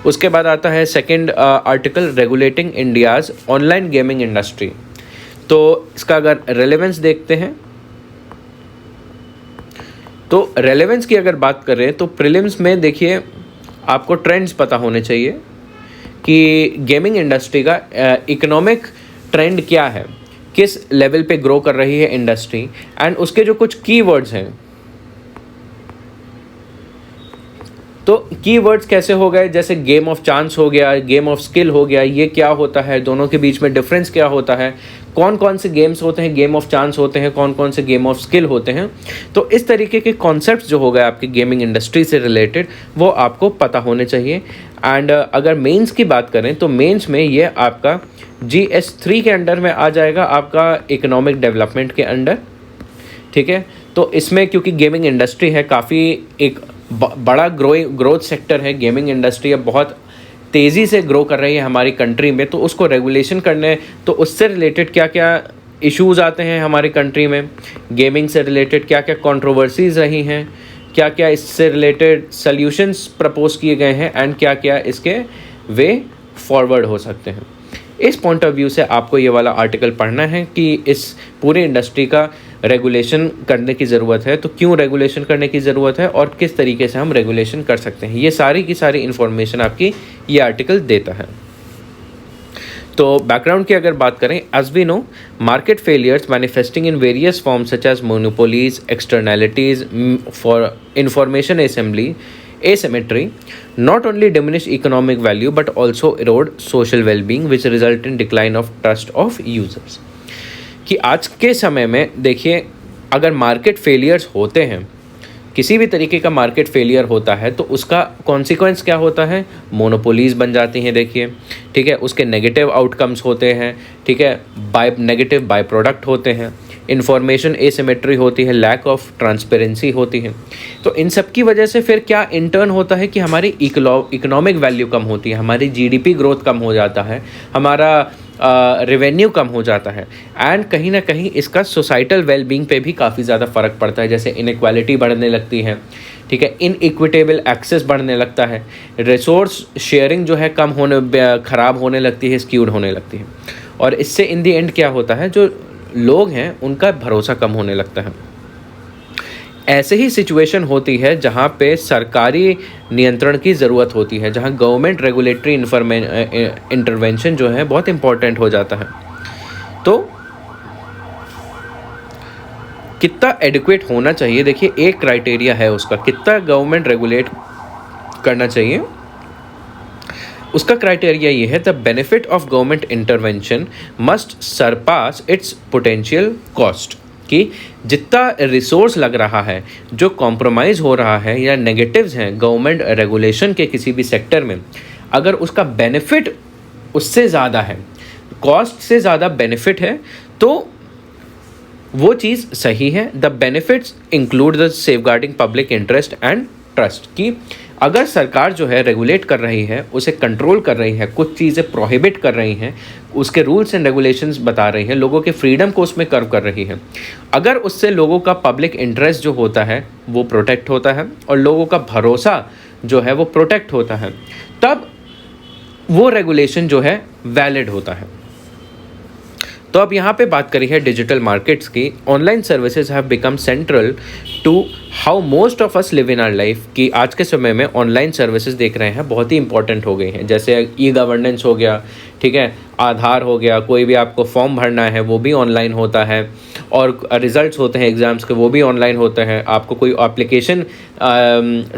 उसके बाद आता है second article regulating India's online gaming industry. तो इसका अगर रेलेवेंस देखते हैं तो रेलेवेंस की अगर बात करें तो प्रीलिम्स में देखिए आपको ट्रेंड्स पता होने चाहिए कि गेमिंग इंडस्ट्री का इकोनॉमिक ट्रेंड क्या है, किस लेवल पे ग्रो कर रही है इंडस्ट्री, एंड उसके जो कुछ कीवर्ड्स हैं। तो कीवर्ड्स कैसे हो गए, जैसे गेम ऑफ चांस हो गया, गेम ऑफ स्किल हो गया, ये क्या होता है, दोनों के बीच में डिफरेंस क्या होता है, कौन कौन से गेम्स होते हैं गेम ऑफ चांस होते हैं, कौन कौन से गेम ऑफ स्किल होते हैं। तो इस तरीके के कॉन्सेप्ट्स जो हो गए आपकी गेमिंग इंडस्ट्री से रिलेटेड वो आपको पता होने चाहिए। एंड अगर मेंस की बात करें तो मेंस में ये आपका GS3 के अंडर में आ जाएगा, आपका इकोनॉमिक डेवलपमेंट के अंडर। ठीक है, तो इसमें क्योंकि गेमिंग इंडस्ट्री है काफ़ी एक बड़ा ग्रोथ सेक्टर है, गेमिंग इंडस्ट्री अब बहुत तेज़ी से ग्रो कर रही है हमारी कंट्री में, तो उसको रेगुलेशन करने, तो उससे रिलेटेड क्या क्या इश्यूज़ आते हैं हमारी कंट्री में, गेमिंग से रिलेटेड क्या क्या कंट्रोवर्सीज़ रही हैं, क्या क्या इससे रिलेटेड सल्यूशंस प्रपोज किए गए हैं, एंड क्या क्या इसके वे फॉरवर्ड हो सकते हैं। इस पॉइंट ऑफ व्यू से आपको ये वाला आर्टिकल पढ़ना है कि इस पूरे इंडस्ट्री का रेगुलेशन करने की ज़रूरत है, तो क्यों रेगुलेशन करने की ज़रूरत है और किस तरीके से हम रेगुलेशन कर सकते हैं, ये सारी की सारी इन्फॉर्मेशन आपकी ये आर्टिकल देता है। तो बैकग्राउंड की अगर बात करें, as we know, market failures manifesting in various forms such as monopolies, externalities, for information assembly, asymmetry not only diminish economic value but also erode social well-being which result in decline of trust of users। कि आज के समय में देखिए, अगर market failures होते हैं, किसी भी तरीके का मार्केट फेलियर होता है तो उसका कॉन्सिक्वेंस क्या होता है, मोनोपोलीज बन जाती हैं, देखिए, ठीक है, उसके नेगेटिव आउटकम्स होते हैं, ठीक है, नेगेटिव बाय प्रोडक्ट होते हैं, इन्फॉर्मेशन एसिमेट्री होती है, लैक ऑफ ट्रांसपेरेंसी होती है। तो इन सब की वजह से फिर क्या इंटर्न होता है कि हमारी इकोनॉमिक वैल्यू कम होती है, हमारी जीडीपी ग्रोथ कम हो जाता है, हमारा रेवेन्यू कम हो जाता है, एंड कहीं ना कहीं इसका सोसाइटल वेलबींग पे भी काफ़ी ज़्यादा फ़र्क पड़ता है। जैसे इनइक्वालिटी बढ़ने लगती है, ठीक है, इनइक्विटेबल एक्सेस बढ़ने लगता है, रिसोर्स शेयरिंग जो है कम होने, ख़राब होने लगती है, स्क्यूड होने लगती है, और इससे इन दी एंड क्या होता है, जो लोग हैं उनका भरोसा कम होने लगता है। ऐसे ही सिचुएशन होती है जहाँ पे सरकारी नियंत्रण की ज़रूरत होती है, जहाँ गवर्नमेंट रेगुलेटरी इंटरवेंशन जो है बहुत इम्पॉर्टेंट हो जाता है। तो कितना एडिक्वेट होना चाहिए, देखिए एक क्राइटेरिया है उसका, कितना गवर्नमेंट रेगुलेट करना चाहिए। उसका क्राइटेरिया ये है, the benefit of government intervention must surpass its potential cost, कि जितना रिसोर्स लग रहा है, जो कॉम्प्रोमाइज़ हो रहा है या नेगेटिव्स हैं गवर्नमेंट रेगुलेशन के किसी भी सेक्टर में, अगर उसका बेनिफिट उससे ज़्यादा है, कॉस्ट से ज़्यादा बेनिफिट है, तो वो चीज़ सही है। The benefits include the safeguarding public interest and trust, कि अगर सरकार जो है रेगुलेट कर रही है, उसे कंट्रोल कर रही है, कुछ चीज़ें प्रोहिबिट कर रही हैं, उसके रूल्स एंड रेगुलेशंस बता रही है, लोगों के फ्रीडम को उसमें कर्व कर रही है, अगर उससे लोगों का पब्लिक इंटरेस्ट जो होता है वो प्रोटेक्ट होता है और लोगों का भरोसा जो है वो प्रोटेक्ट होता है, तब वो रेगुलेशन जो है वैलिड होता है। तो अब यहाँ पे बात करी है डिजिटल मार्केट्स की। Online services have become central to how most of us live in our life, कि आज के समय में ऑनलाइन सर्विसेज देख रहे हैं बहुत ही इंपॉर्टेंट हो गई हैं। जैसे ई गवर्नेंस हो गया, ठीक है, आधार हो गया, कोई भी आपको फॉर्म भरना है वो भी ऑनलाइन होता है, और रिजल्ट्स होते हैं एग्ज़ाम्स के वो भी ऑनलाइन होते हैं, आपको कोई एप्लीकेशन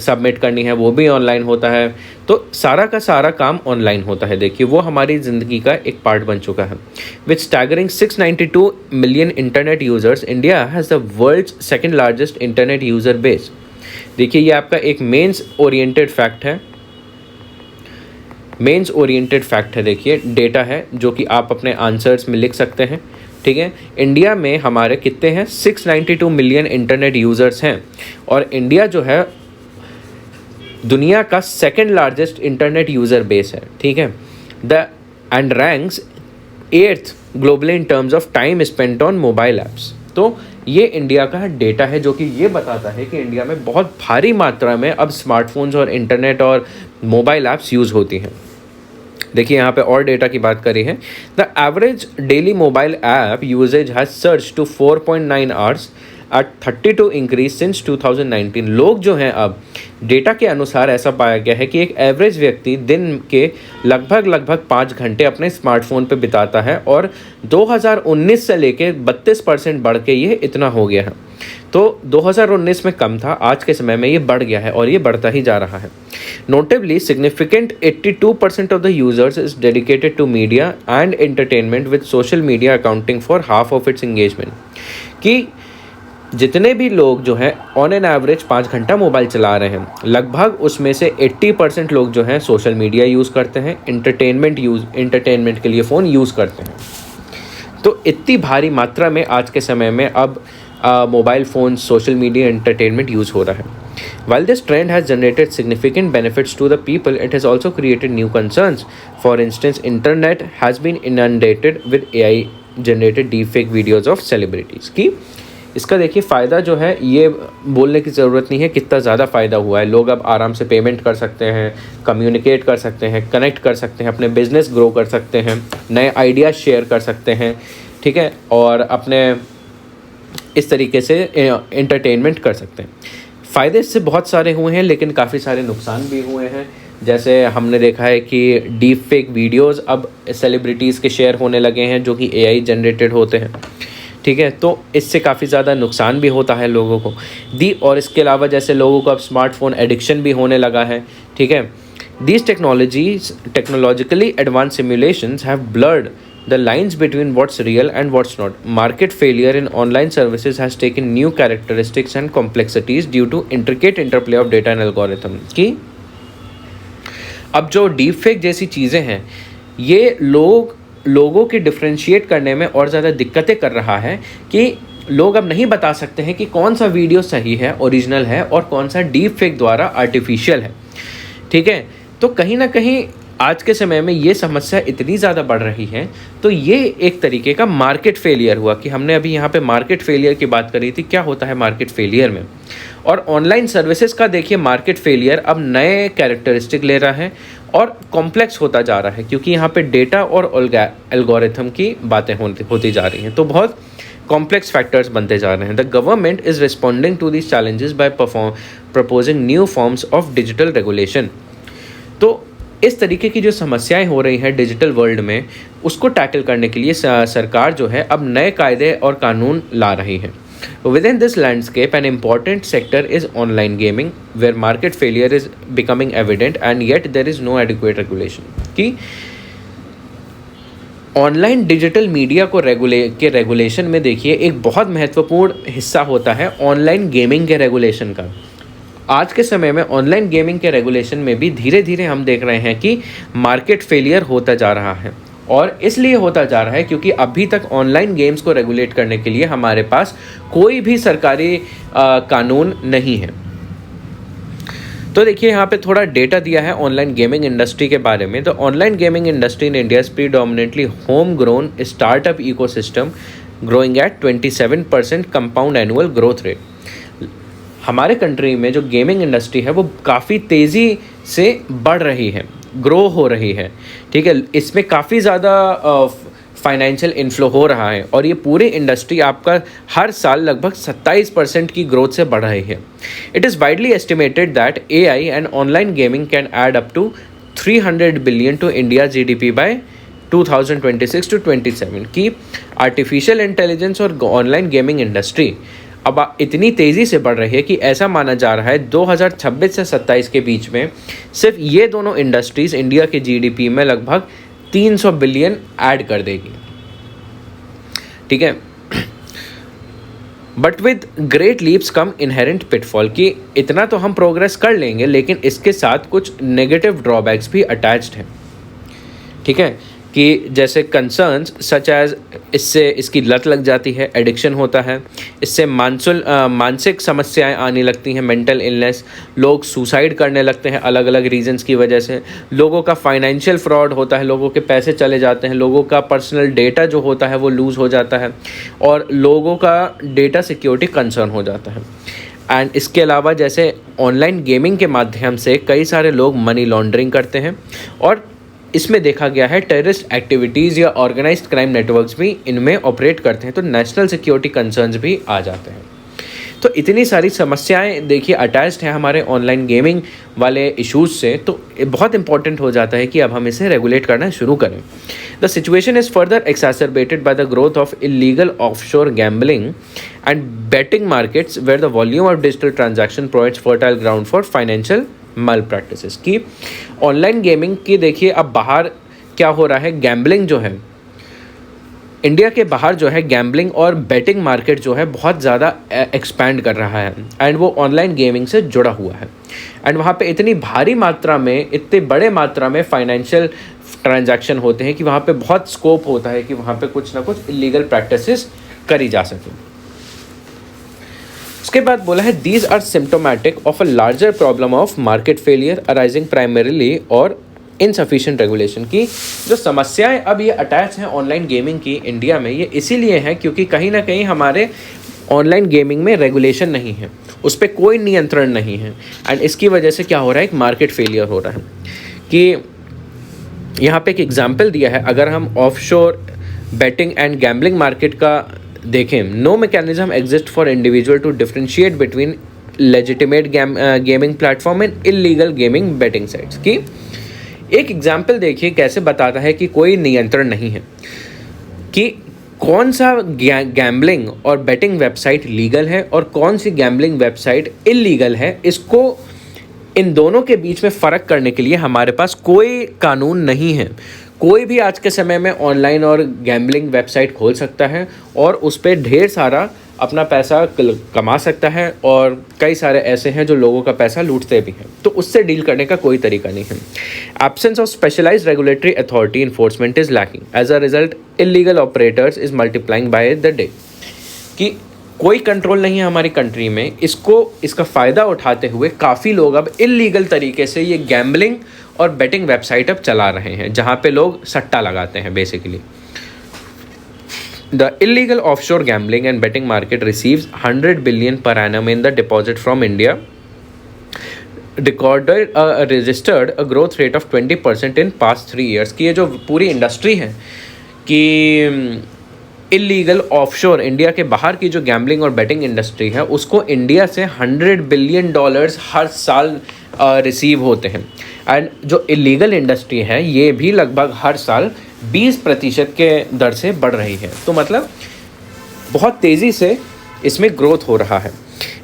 सबमिट करनी है वो भी ऑनलाइन होता है, तो सारा का सारा काम ऑनलाइन होता है। देखिए वो हमारी ज़िंदगी का एक पार्ट बन चुका है। With staggering 692 million internet users, India has the world's second largest internet user base. देखिए ये आपका एक मेंस ओरिएंटेड फैक्ट है, मेंस ओरिएंटेड फैक्ट है, देखिए डेटा है जो कि आप अपने आंसर्स में लिख सकते हैं, ठीक है। इंडिया में हमारे कितने हैं, 692 मिलियन इंटरनेट यूज़र्स हैं, और इंडिया जो है दुनिया का second largest internet user base है, ठीक है, and ranks 8th globally in terms of time spent on mobile apps. तो ये इंडिया का डेटा है जो कि ये बताता है कि इंडिया में बहुत भारी मात्रा में अब स्मार्टफोन्स और इंटरनेट और मोबाइल ऐप्स यूज़ होती हैं। देखिए यहाँ पे और डेटा की बात करी है, the average daily mobile app usage has surged to 4.9 hours at 32 increase since 2019। लोग जो हैं अब डेटा के अनुसार ऐसा पाया गया है कि एक एवरेज व्यक्ति दिन के लगभग 5 घंटे अपने स्मार्टफोन पे बिताता है, और 2019 से लेके 32% बढ़ के ये इतना हो गया है। तो 2019 में कम था, आज के समय में ये बढ़ गया है और ये बढ़ता ही जा रहा है। Notably significant 82% of the users is dedicated to media and entertainment with social media accounting for half of its engagement, कि जितने भी लोग जो हैं ऑन एन एवरेज 5 घंटा मोबाइल चला रहे हैं, लगभग उसमें से 80% लोग जो हैं सोशल मीडिया यूज़ करते हैं, एंटरटेनमेंट के लिए फ़ोन यूज़ करते हैं। तो इतनी भारी मात्रा में आज के समय में अब mobile phone, social media, entertainment use हो रहा है। While this trend has generated significant benefits to the people, it has also created new concerns. For instance, internet has been inundated with AI generated deepfake videos of celebrities, कि इसका देखिए फ़ायदा जो है, ये बोलने की ज़रूरत नहीं है कितना ज़्यादा फ़ायदा हुआ है। लोग अब आराम से पेमेंट कर सकते हैं, कम्युनिकेट कर सकते हैं, कनेक्ट कर सकते हैं, अपने बिजनेस ग्रो कर सकते हैं, नए आइडियाज़ शेयर कर सकते हैं, ठीक है, और अपने इस तरीके से एंटरटेनमेंट कर सकते हैं। फ़ायदे इससे बहुत सारे हुए हैं, लेकिन काफ़ी सारे नुकसान भी हुए हैं। जैसे हमने देखा है कि डीप फेक वीडियोज़ अब सेलिब्रिटीज़ के शेयर होने लगे हैं जो कि AI जनरेटेड होते हैं, ठीक है, तो इससे काफ़ी ज़्यादा नुकसान भी होता है लोगों को और इसके अलावा जैसे लोगों को अब स्मार्टफोन एडिक्शन भी होने लगा है, ठीक है। These technologically advance simulations have blurred the lines between what's real and what's not. Market failure in online services has taken new characteristics and complexities due to intricate interplay of data and algorithm. कि अब जो deep fake जैसी चीज़ें हैं, ये लोगों के differentiate करने में और ज़्यादा दिक्कतें कर रहा है कि लोग अब नहीं बता सकते हैं कि कौन सा वीडियो सही है, ओरिजिनल है, और कौन सा डीप फेक द्वारा आर्टिफिशियल है, ठीक है। तो कहीं ना कहीं आज के समय में ये समस्या इतनी ज़्यादा बढ़ रही है, तो ये एक तरीके का मार्केट फेलियर हुआ कि हमने अभी यहाँ पे मार्केट फेलियर की बात करी थी। क्या होता है मार्केट फेलियर में, और ऑनलाइन सर्विसेज का देखिए मार्केट फेलियर अब नए कैरेक्टरिस्टिक ले रहा है और कॉम्प्लेक्स होता जा रहा है, क्योंकि यहाँ पे डेटा और एल्गोरिथम की बातें होती जा रही हैं, तो बहुत कॉम्प्लेक्स फैक्टर्स बनते जा रहे हैं। The government is responding to these challenges by proposing new forms of digital regulation. तो इस तरीके की जो समस्याएं हो रही हैं डिजिटल वर्ल्ड में, उसको टैकल करने के लिए सरकार जो है अब नए कायदे और कानून ला रही है। Within this landscape, an important sector is online gaming, where market failure is becoming evident and yet there is no adequate regulation. कि ऑनलाइन डिजिटल मीडिया को रेगुलेशन में देखिए एक बहुत महत्वपूर्ण हिस्सा होता है ऑनलाइन गेमिंग के रेगुलेशन का। आज के समय में ऑनलाइन गेमिंग के रेगुलेशन में भी धीरे धीरे हम देख रहे हैं कि मार्केट फेलियर होता जा रहा है, और इसलिए होता जा रहा है क्योंकि अभी तक ऑनलाइन गेम्स को रेगुलेट करने के लिए हमारे पास कोई भी सरकारी कानून नहीं है। तो देखिए यहाँ पे थोड़ा डेटा दिया है ऑनलाइन गेमिंग इंडस्ट्री के बारे में। तो online gaming industry in India is predominantly home grown startup ecosystem growing at 27% compound annual growth rate. हमारे कंट्री में जो गेमिंग इंडस्ट्री है वो काफ़ी तेज़ी से बढ़ रही है, ग्रो हो रही है, ठीक है। इसमें काफ़ी ज़्यादा फाइनेंशियल इन्फ्लो हो रहा है, और ये पूरी इंडस्ट्री आपका हर साल लगभग 27% की ग्रोथ से बढ़ रही है। It is widely estimated that AI and online gaming can add up to 300 billion to India GDP by 2026 to 27 की आर्टिफिशियल इंटेलिजेंस और ऑनलाइन गेमिंग इंडस्ट्री अब इतनी तेज़ी से बढ़ रही है कि ऐसा माना जा रहा है 2026 से 27 के बीच में सिर्फ ये दोनों इंडस्ट्रीज़ इंडिया के GDP में लगभग 300 बिलियन ऐड कर देगी, ठीक है। But with great leaps come inherent pitfall, कि इतना तो हम प्रोग्रेस कर लेंगे लेकिन इसके साथ कुछ नेगेटिव ड्रॉबैक्स भी अटैच्ड हैं, ठीक है, कि जैसे कंसर्न्स सच एज इससे इसकी लत लग जाती है, एडिक्शन होता है, इससे मानसिक समस्याएं आने लगती हैं, मेंटल इलनेस, लोग सुसाइड करने लगते हैं अलग अलग रीजंस की वजह से, लोगों का फाइनेंशियल फ्रॉड होता है, लोगों के पैसे चले जाते हैं, लोगों का पर्सनल डेटा जो होता है वो लूज़ हो जाता है, और लोगों का डेटा सिक्योरिटी कंसर्न हो जाता है। एंड इसके अलावा जैसे ऑनलाइन गेमिंग के माध्यम से कई सारे लोग मनी लॉन्ड्रिंग करते हैं, और इसमें देखा गया है टेररिस्ट एक्टिविटीज़ या ऑर्गेनाइज्ड क्राइम नेटवर्क्स भी इनमें ऑपरेट करते हैं, तो नेशनल सिक्योरिटी कंसर्न्स भी आ जाते हैं। तो इतनी सारी समस्याएं देखिए अटैच्ड हैं हमारे ऑनलाइन गेमिंग वाले इश्यूज़ से, तो बहुत इंपॉर्टेंट हो जाता है कि अब हम इसे रेगुलेट करना शुरू करें। The situation is further exacerbated by the growth of illegal offshore gambling and betting markets where the volume of digital transaction provides fertile ground for financial malpractices. की ऑनलाइन गेमिंग की देखिए अब बाहर क्या हो रहा है, गैम्बलिंग जो है इंडिया के बाहर जो है गैम्बलिंग और बेटिंग मार्केट जो है बहुत ज़्यादा एक्सपैंड कर रहा है, एंड वो ऑनलाइन गेमिंग से जुड़ा हुआ है, एंड वहाँ पे इतनी भारी मात्रा में, इतने बड़े मात्रा में फाइनेंशियल ट्रांजैक्शन होते हैं कि वहाँ पे बहुत स्कोप होता है कि वहाँ पे कुछ ना कुछ इलीगल प्रैक्टिसेस करी जा सकें। उसके बाद बोला है these are symptomatic of a larger problem of market failure arising primarily or insufficient regulation. की जो समस्याएं अब ये अटैच हैं ऑनलाइन गेमिंग की इंडिया में, ये इसीलिए हैं क्योंकि कहीं ना कहीं हमारे ऑनलाइन गेमिंग में रेगुलेशन नहीं है, उस पर कोई नियंत्रण नहीं है। एंड इसकी वजह से क्या हो रहा है, एक मार्केट फेलियर हो रहा है। कि यहाँ पे एक एग्जांपल दिया है, अगर हम offshore betting and gambling market का देखें, no mechanism exist for individual to differentiate between legitimate gaming platform and illegal gaming betting sites. की एक एग्जांपल देखिए कैसे बताता है कि कोई नियंत्रण नहीं है कि कौन सा गैम्बलिंग और बेटिंग वेबसाइट लीगल है और कौन सी गैम्बलिंग वेबसाइट इलीगल है। इसको इन दोनों के बीच में फ़र्क करने के लिए हमारे पास कोई कानून नहीं है। कोई भी आज के समय में ऑनलाइन और गैम्बलिंग वेबसाइट खोल सकता है और उस पर ढेर सारा अपना पैसा कमा सकता है, और कई सारे ऐसे हैं जो लोगों का पैसा लूटते भी हैं। तो उससे डील करने का कोई तरीका नहीं है। Absence of specialised regulatory authority enforcement is lacking, as a result illegal operators is multiplying by the day. कि कोई कंट्रोल नहीं है हमारी कंट्री में, इसका फ़ायदा उठाते हुए काफ़ी लोग अब इलीगल तरीके से ये गैम्बलिंग और बेटिंग वेबसाइट अब चला रहे हैं, जहाँ पे लोग सट्टा लगाते हैं basically. The illegal offshore gambling and betting market receives 100 billion per annum in the deposit from India, registered a growth rate of 20% in past 3 years। कि ये जो पूरी इंडस्ट्री है कि इलीगल ऑफशोर इंडिया के बाहर की जो गैम्बलिंग और बेटिंग इंडस्ट्री है, उसको इंडिया से $100 बिलियन हर साल रिसीव होते हैं। एंड जो इलीगल इंडस्ट्री है ये भी लगभग हर साल 20% के दर से बढ़ रही है। तो मतलब बहुत तेज़ी से इसमें ग्रोथ हो रहा है।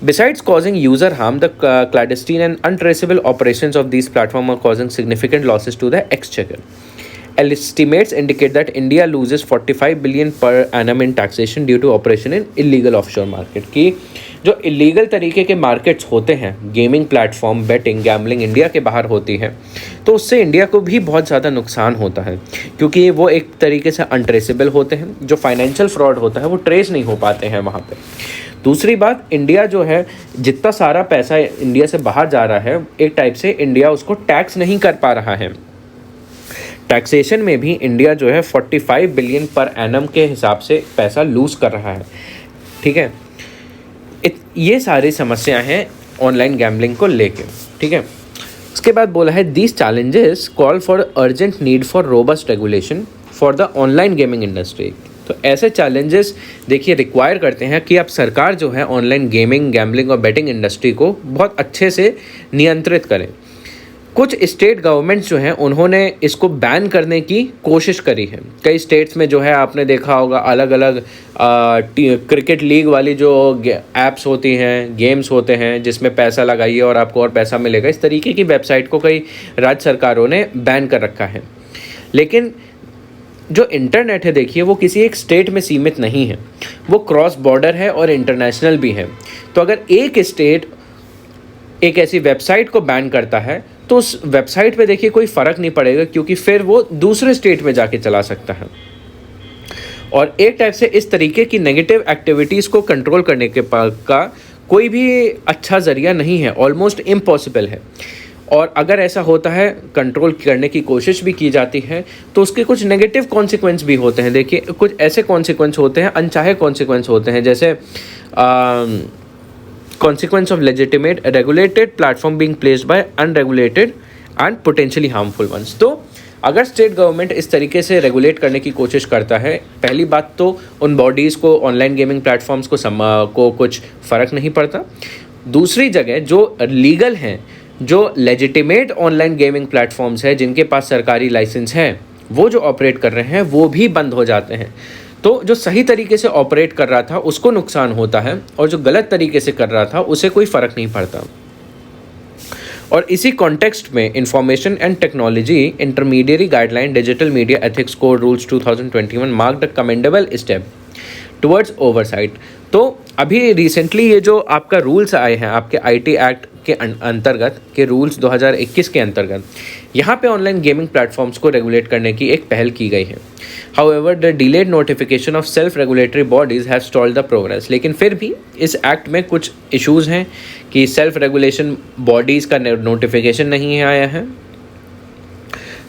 Besides causing user harm, the clandestine and untraceable operations of these platforms are causing significant losses to the exchequer. Estimates indicate that India loses 45 billion per annum in taxation due to operation in illegal offshore market। की जो illegal तरीके के markets होते हैं, gaming platform, betting, gambling India के बाहर होती है, तो उससे इंडिया को भी बहुत ज़्यादा नुकसान होता है, क्योंकि वो एक तरीके से अनट्रेसेबल होते हैं। जो फाइनेंशियल फ्रॉड होता है वो ट्रेस नहीं हो पाते हैं वहाँ पे। दूसरी बात, इंडिया जो है जितना सारा पैसा इंडिया से बाहर जा रहा है, एक टाइप से इंडिया उसको टैक्स नहीं कर पा रहा है। टैक्सेशन में भी इंडिया जो है 45 बिलियन पर एनम के हिसाब से पैसा लूज़ कर रहा है। ठीक है, ये सारी समस्याएं हैं ऑनलाइन गैम्बलिंग को लेके। ठीक है, उसके बाद बोला है these challenges call for urgent need for robust regulation for the online gaming industry. तो ऐसे चैलेंजेस देखिए रिक्वायर करते हैं कि अब सरकार जो है ऑनलाइन गेमिंग, गैम्बलिंग और बेटिंग इंडस्ट्री को बहुत अच्छे से नियंत्रित करें। कुछ स्टेट गवर्नमेंट्स जो हैं उन्होंने इसको बैन करने की कोशिश करी है। कई स्टेट्स में जो है आपने देखा होगा अलग अलग क्रिकेट लीग वाली जो ऐप्स होती हैं, गेम्स होते हैं जिसमें पैसा लगाइए और आपको और पैसा मिलेगा, इस तरीके की वेबसाइट को कई राज्य सरकारों ने बैन कर रखा है। लेकिन जो इंटरनेट है देखिए वो किसी एक स्टेट में सीमित नहीं है, वो क्रॉस बॉर्डर है और इंटरनेशनल भी है। तो अगर एक स्टेट एक ऐसी वेबसाइट को बैन करता है तो उस वेबसाइट पे देखिए कोई फ़र्क नहीं पड़ेगा, क्योंकि फिर वो दूसरे स्टेट में जाके चला सकता है। और एक टाइप से इस तरीके की नेगेटिव एक्टिविटीज़ को कंट्रोल करने के का कोई भी अच्छा ज़रिया नहीं है, ऑलमोस्ट इम्पॉसिबल है। और अगर ऐसा होता है, कंट्रोल करने की कोशिश भी की जाती है, तो उसके कुछ नेगेटिव कॉन्सिक्वेंस भी होते हैं। देखिए कुछ ऐसे कॉन्सिक्वेंस होते हैं, अनचाहे कॉन्सिक्वेंस होते हैं, जैसे consequence of legitimate regulated platform being placed by unregulated and potentially harmful ones। तो अगर स्टेट गवर्नमेंट इस तरीके से रेगुलेट करने की कोशिश करता है, पहली बात तो उन बॉडीज़ को, ऑनलाइन गेमिंग प्लेटफॉर्म्स को कुछ फ़र्क नहीं पड़ता। दूसरी जगह जो लीगल हैं, जो लेजिटिमेट ऑनलाइन गेमिंग प्लेटफॉर्म्स हैं जिनके पास सरकारी लाइसेंस है, वो जो ऑपरेट कर रहे हैं वो भी बंद हो जाते हैं। तो जो सही तरीके से ऑपरेट कर रहा था उसको नुकसान होता है, और जो गलत तरीके से कर रहा था उसे कोई फ़र्क नहीं पड़ता। और इसी कॉन्टेक्स्ट में information and technology intermediary guideline digital media ethics code rules 2021 marked a commendable step towards oversight. तो अभी रिसेंटली ये जो आपका रूल्स आए हैं आपके आईटी एक्ट के अंतर्गत के रूल्स 2021 के अंतर्गत, यहाँ पे ऑनलाइन गेमिंग प्लेटफॉर्म्स को रेगुलेट करने की एक पहल की गई है। However the delayed notification of self regulatory bodies have stalled the progress. लेकिन फिर भी इस एक्ट में कुछ इश्यूज़ हैं कि सेल्फ रेगुलेशन बॉडीज़ का नोटिफिकेशन नहीं आया है।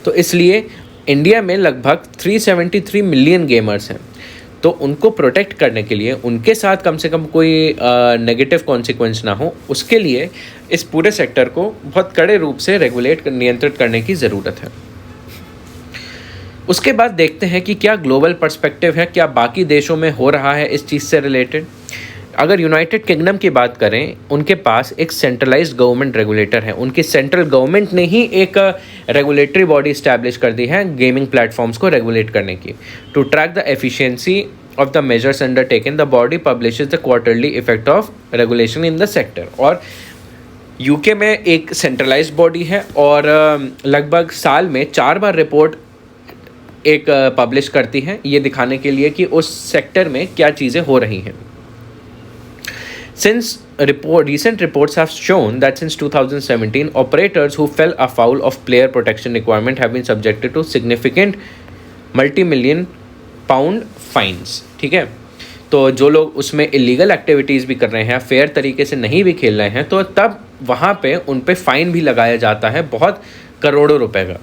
तो इसलिए इंडिया में लगभग 373 मिलियन गेमर्स हैं। तो उनको प्रोटेक्ट करने के लिए, उनके साथ कम से कम कोई नेगेटिव कॉन्सिक्वेंस ना हो, उसके लिए इस पूरे सेक्टर को बहुत कड़े रूप से नियंत्रित करने की ज़रूरत है। उसके बाद देखते हैं कि क्या ग्लोबल पर्सपेक्टिव है, क्या बाकी देशों में हो रहा है इस चीज़ से रिलेटेड। अगर यूनाइटेड किंगडम की बात करें, उनके पास एक सेंट्रलाइज्ड गवर्नमेंट रेगुलेटर है, उनकी सेंट्रल गवर्नमेंट ने ही एक रेगुलेटरी बॉडी इस्टेब्लिश कर दी है गेमिंग प्लेटफॉर्म्स को रेगुलेट करने की। To track the efficiency of the measures undertaken, the body publishes the quarterly effect of regulation in the sector. और यूके में एक सेंट्रलाइज्ड बॉडी है और लगभग साल में 4 बार रिपोर्ट एक पब्लिश करती है, ये दिखाने के लिए कि उस सेक्टर में क्या चीज़ें हो रही हैं। Recent reports have shown that since 2017, operators who fell afoul of player protection requirement have been subjected to significant multi-million pound fines। ठीक है, तो जो लोग उसमें इलीगल एक्टिविटीज़ भी कर रहे हैं, फेयर तरीके से नहीं भी खेल रहे हैं, तो तब वहाँ पे उन पे फाइन भी लगाया जाता है, बहुत करोड़ों रुपए का।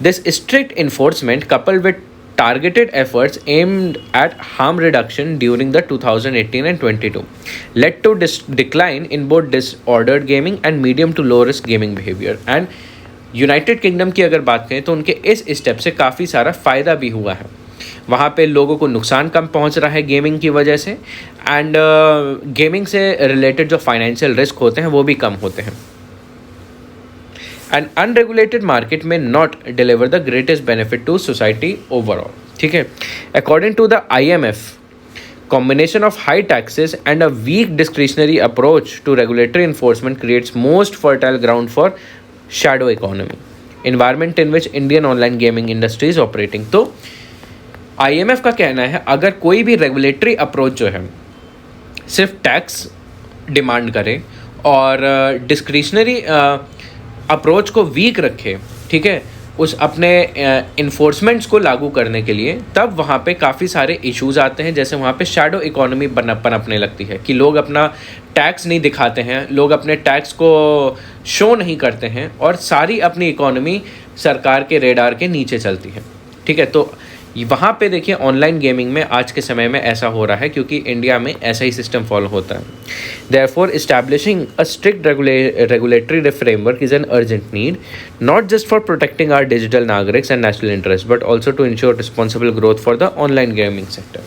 This strict enforcement, coupled with targeted efforts aimed at harm reduction during the 2018 and 22, led to decline in both disordered gaming and medium to low risk gaming behavior। And United kingdom की अगर बात करें तो उनके इस step से काफ़ी सारा फ़ायदा भी हुआ है। वहाँ पे लोगों को नुकसान कम पहुँच रहा है गेमिंग की वजह से, एंड गेमिंग से रिलेटेड जो फाइनेंशियल रिस्क होते हैं वो भी कम होते हैं। An unregulated market may not deliver the greatest benefit to society overall। ठीक है, according to the IMF, combination of high taxes and a weak discretionary approach to regulatory enforcement creates most fertile ground for shadow economy environment in which Indian online gaming industry is operating। तो IMF का कहना है अगर कोई भी regulatory approach जो है सिर्फ टैक्स डिमांड करे और डिस्क्रिशनरी अप्रोच को वीक रखे, ठीक है, उस अपने इन्फोर्समेंट्स को लागू करने के लिए, तब वहाँ पे काफ़ी सारे इश्यूज़ आते हैं। जैसे वहाँ पे शैडो इकोनॉमी पनपने लगती है कि लोग अपना टैक्स नहीं दिखाते हैं, लोग अपने टैक्स को शो नहीं करते हैं और सारी अपनी इकोनॉमी सरकार के रेडार के नीचे चलती है। ठीक है, तो वहाँ पे देखिए ऑनलाइन गेमिंग में आज के समय में ऐसा हो रहा है क्योंकि इंडिया में ऐसा ही सिस्टम फॉलो होता है। Therefore establishing a strict regulatory framework is an urgent need, not just for protecting our digital नागरिक्स and national interest but also to ensure responsible growth for the online gaming sector.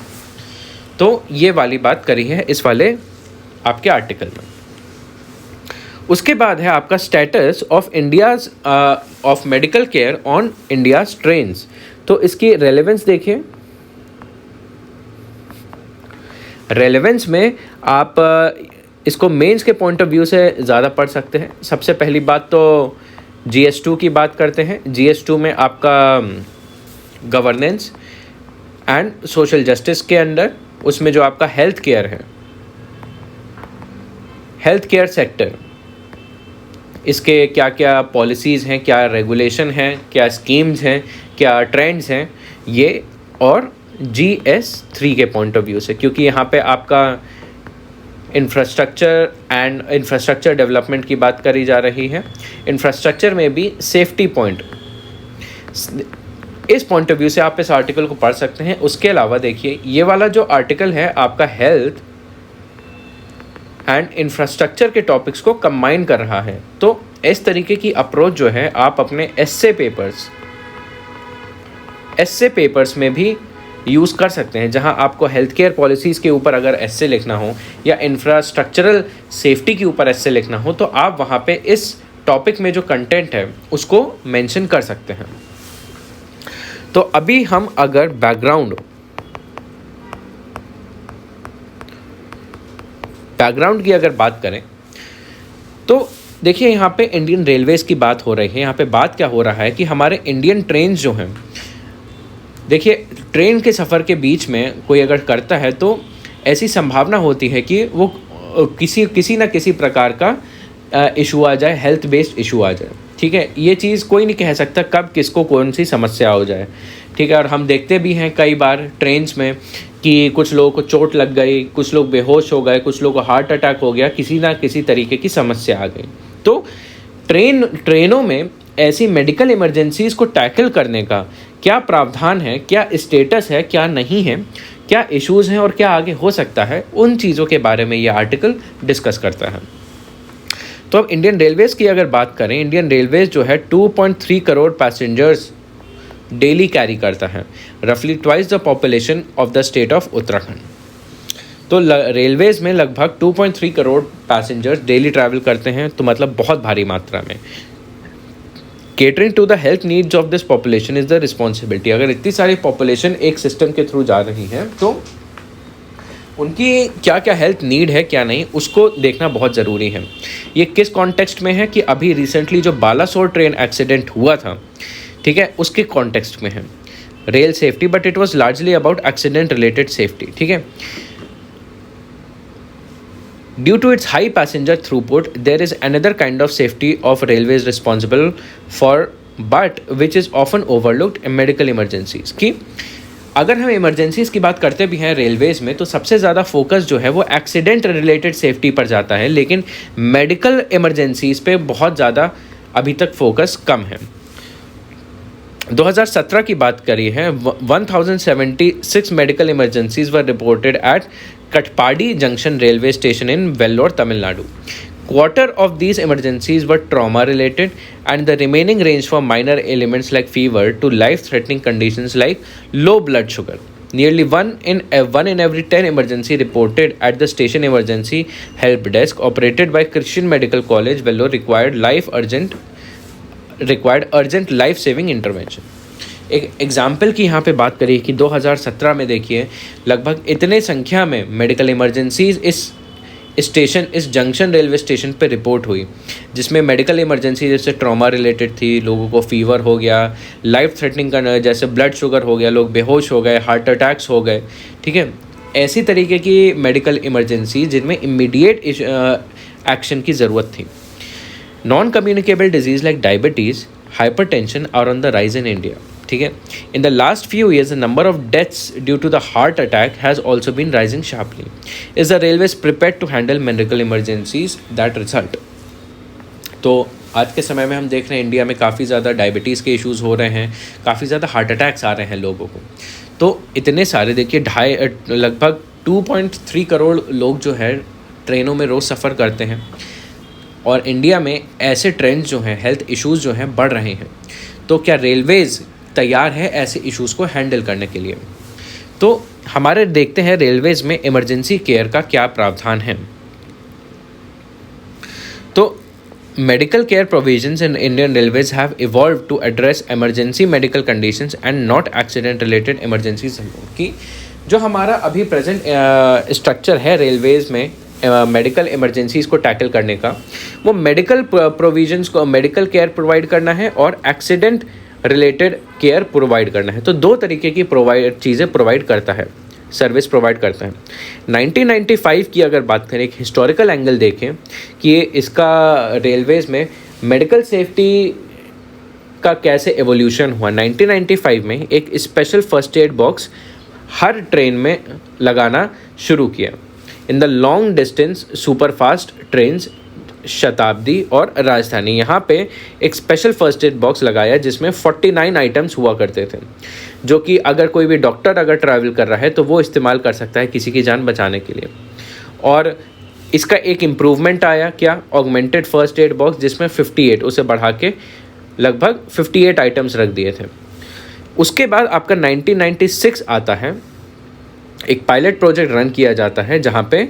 तो ये वाली बात करी है इस वाले आपके आर्टिकल में। उसके बाद है आपका status of India's of medical care on India's trains. तो इसकी रेलेवेंस देखिए, रेलेवेंस में आप इसको मेंस के पॉइंट ऑफ व्यू से ज़्यादा पढ़ सकते हैं। सबसे पहली बात तो GS2 की बात करते हैं। GS2 में आपका गवर्नेंस एंड सोशल जस्टिस के अंडर, उसमें जो आपका हेल्थ केयर है, हेल्थ केयर सेक्टर, इसके क्या क्या पॉलिसीज़ हैं, क्या रेगुलेशन हैं, क्या स्कीम्स हैं, क्या ट्रेंड्स हैं, ये और GS3 के पॉइंट ऑफ व्यू से, क्योंकि यहाँ पे आपका इंफ्रास्ट्रक्चर डेवलपमेंट की बात करी जा रही है। इंफ्रास्ट्रक्चर में भी सेफ्टी पॉइंट, इस पॉइंट ऑफ व्यू से आप इस आर्टिकल को पढ़ सकते हैं। उसके अलावा देखिए ये वाला जो आर्टिकल है आपका हेल्थ एंड इंफ्रास्ट्रक्चर के टॉपिक्स को कंबाइन कर रहा है। तो इस तरीके की अप्रोच जो है आप अपने एस्से पेपर्स में भी यूज़ कर सकते हैं, जहां आपको हेल्थ केयर पॉलिसीज़ के ऊपर अगर एस्से लिखना हो या इंफ्रास्ट्रक्चरल सेफ्टी के ऊपर एस्से लिखना हो तो आप वहां पे इस टॉपिक में जो कंटेंट है उसको मेंशन कर सकते हैं। तो अभी हम अगर बैकग्राउंड की अगर बात करें तो देखिए यहाँ पे इंडियन रेलवेज़ की बात हो रही है। यहाँ पे बात क्या हो रहा है कि हमारे इंडियन ट्रेन जो हैं, देखिए ट्रेन के सफ़र के बीच में कोई अगर करता है तो ऐसी संभावना होती है कि वो किसी ना किसी प्रकार का इशू आ जाए, हेल्थ बेस्ड इशू आ जाए। ठीक है, ये चीज़ कोई नहीं कह सकता कब किसको कौन सी समस्या हो जाए। ठीक है, और हम देखते भी हैं कई बार ट्रेन्स में कि कुछ लोगों को चोट लग गई, कुछ लोग बेहोश हो गए, कुछ लोगों को हार्ट अटैक हो गया, किसी ना किसी तरीके की समस्या आ गई। तो ट्रेनों में ऐसी मेडिकल इमरजेंसीज़ को टैकल करने का क्या प्रावधान है, क्या स्टेटस है, क्या नहीं है, क्या इश्यूज़ हैं और क्या आगे हो सकता है, उन चीज़ों के बारे में ये आर्टिकल डिस्कस करता है। तो अब इंडियन रेलवेज़ की अगर बात करें, इंडियन रेलवेज़ जो है 2.3 करोड़ पैसेंजर्स डेली कैरी करता है, रफली twice the population of the state of Uttarakhand. तो रेलवेज़ में लगभग 2.3 करोड़ पैसेंजर्स डेली ट्रैवल करते हैं, तो मतलब बहुत भारी मात्रा में। Catering to the health needs of this population is the responsibility. अगर इतनी सारी पॉपुलेशन एक सिस्टम के थ्रू जा रही है तो उनकी क्या क्या हेल्थ नीड है, क्या नहीं, उसको देखना बहुत ज़रूरी है। ये किस कॉन्टेक्स्ट में है कि अभी रिसेंटली जो बालासोर ट्रेन एक्सीडेंट हुआ था, ठीक है, उसके कॉन्टेक्स्ट में है rail safety, but it was largely about accident related safety, ठीक है। Due to its high passenger throughput, there is another kind of safety of railways responsible for, but which is often overlooked in medical emergencies। कि अगर हम emergencies की बात करते भी हैं रेलवेज़ में, तो सबसे ज़्यादा फोकस जो है वो एक्सीडेंट रिलेटेड सेफ्टी पर जाता है, लेकिन मेडिकल इमरजेंसीज पे बहुत ज़्यादा अभी तक फोकस कम है। 2017 की बात करी है, 1076 medical emergencies were reported at Katpadi junction railway station in Vellore, Tamil Nadu. Quarter of these emergencies were trauma related, and the remaining range from minor ailments like fever to life-threatening conditions like low blood sugar. Nearly one in every 10 emergency reported at the station emergency help desk operated by Christian Medical College Vellore required urgent life-saving intervention. एक example की यहाँ पे बात करिए कि 2017 में देखिए लगभग इतने संख्या में मेडिकल इमरजेंसीज इस जंक्शन रेलवे स्टेशन पे रिपोर्ट हुई, जिसमें मेडिकल इमरजेंसी जैसे ट्रॉमा रिलेटेड थी, लोगों को फीवर हो गया, लाइफ थ्रेटनिंग का जैसे ब्लड शुगर हो गया, लोग बेहोश हो गए, हार्ट अटैक्स हो गए, ठीक है। ऐसी तरीके की मेडिकल इमरजेंसी जिनमें इमीडिएट एक्शन की ज़रूरत थी। Non communicable disease like diabetes, hypertension are on the rise in India, ठीक है। In the last few years the number of deaths due to the heart attack has also been rising sharply. Is the railways prepared to handle medical emergencies that result. तो आज के समय में हम देख रहे हैं इंडिया में काफ़ी ज़्यादा डायबिटीज़ के इश्यूज़ हो रहे हैं, काफ़ी ज़्यादा हार्ट अटैक्स आ रहे हैं लोगों को। तो इतने सारे देखिए लगभग 2.3 करोड़ लोग जो है ट्रेनों में रोज़ सफ़र करते हैं, और इंडिया में ऐसे ट्रेंड्स जो हैं, हेल्थ इश्यूज़ जो हैं बढ़ रहे हैं। तो क्या रेलवेज़ तैयार है ऐसे इश्यूज़ को हैंडल करने के लिए? तो हमारे देखते हैं रेलवेज़ में इमरजेंसी केयर का क्या प्रावधान है। तो medical care provisions in Indian railways have evolve to address emergency medical conditions and not accident related emergencies. कि जो हमारा अभी प्रेजेंट स्ट्रक्चर है रेलवेज़ में मेडिकल इमरजेंसीज़ को टैकल करने का, वो मेडिकल प्रोविजंस को, मेडिकल केयर प्रोवाइड करना है और एक्सीडेंट रिलेटेड केयर प्रोवाइड करना है। तो दो तरीके की चीज़ें प्रोवाइड करता है, सर्विस प्रोवाइड करता है। 1995 की अगर बात करें, एक हिस्टोरिकल एंगल देखें कि इसका रेलवेज़ में मेडिकल सेफ्टी का कैसे एवोल्यूशन हुआ। 1995 में एक स्पेशल फर्स्ट एड बॉक्स हर ट्रेन में लगाना शुरू किया। In the long distance superfast trains शताब्दी और राजधानी, यहाँ पे एक स्पेशल फर्स्ट एड बॉक्स लगाया जिसमें 49 आइटम्स हुआ करते थे, जो कि अगर कोई भी डॉक्टर अगर ट्रैवल कर रहा है तो वो इस्तेमाल कर सकता है किसी की जान बचाने के लिए। और इसका एक इम्प्रूवमेंट आया, क्या, ऑगमेंटेड फर्स्ट एड बॉक्स, जिसमें 58 उसे बढ़ा के लगभग 58 आइटम्स रख दिए थे। उसके बाद आपका 1996 आता है, एक पायलट प्रोजेक्ट रन किया जाता है जहाँ पे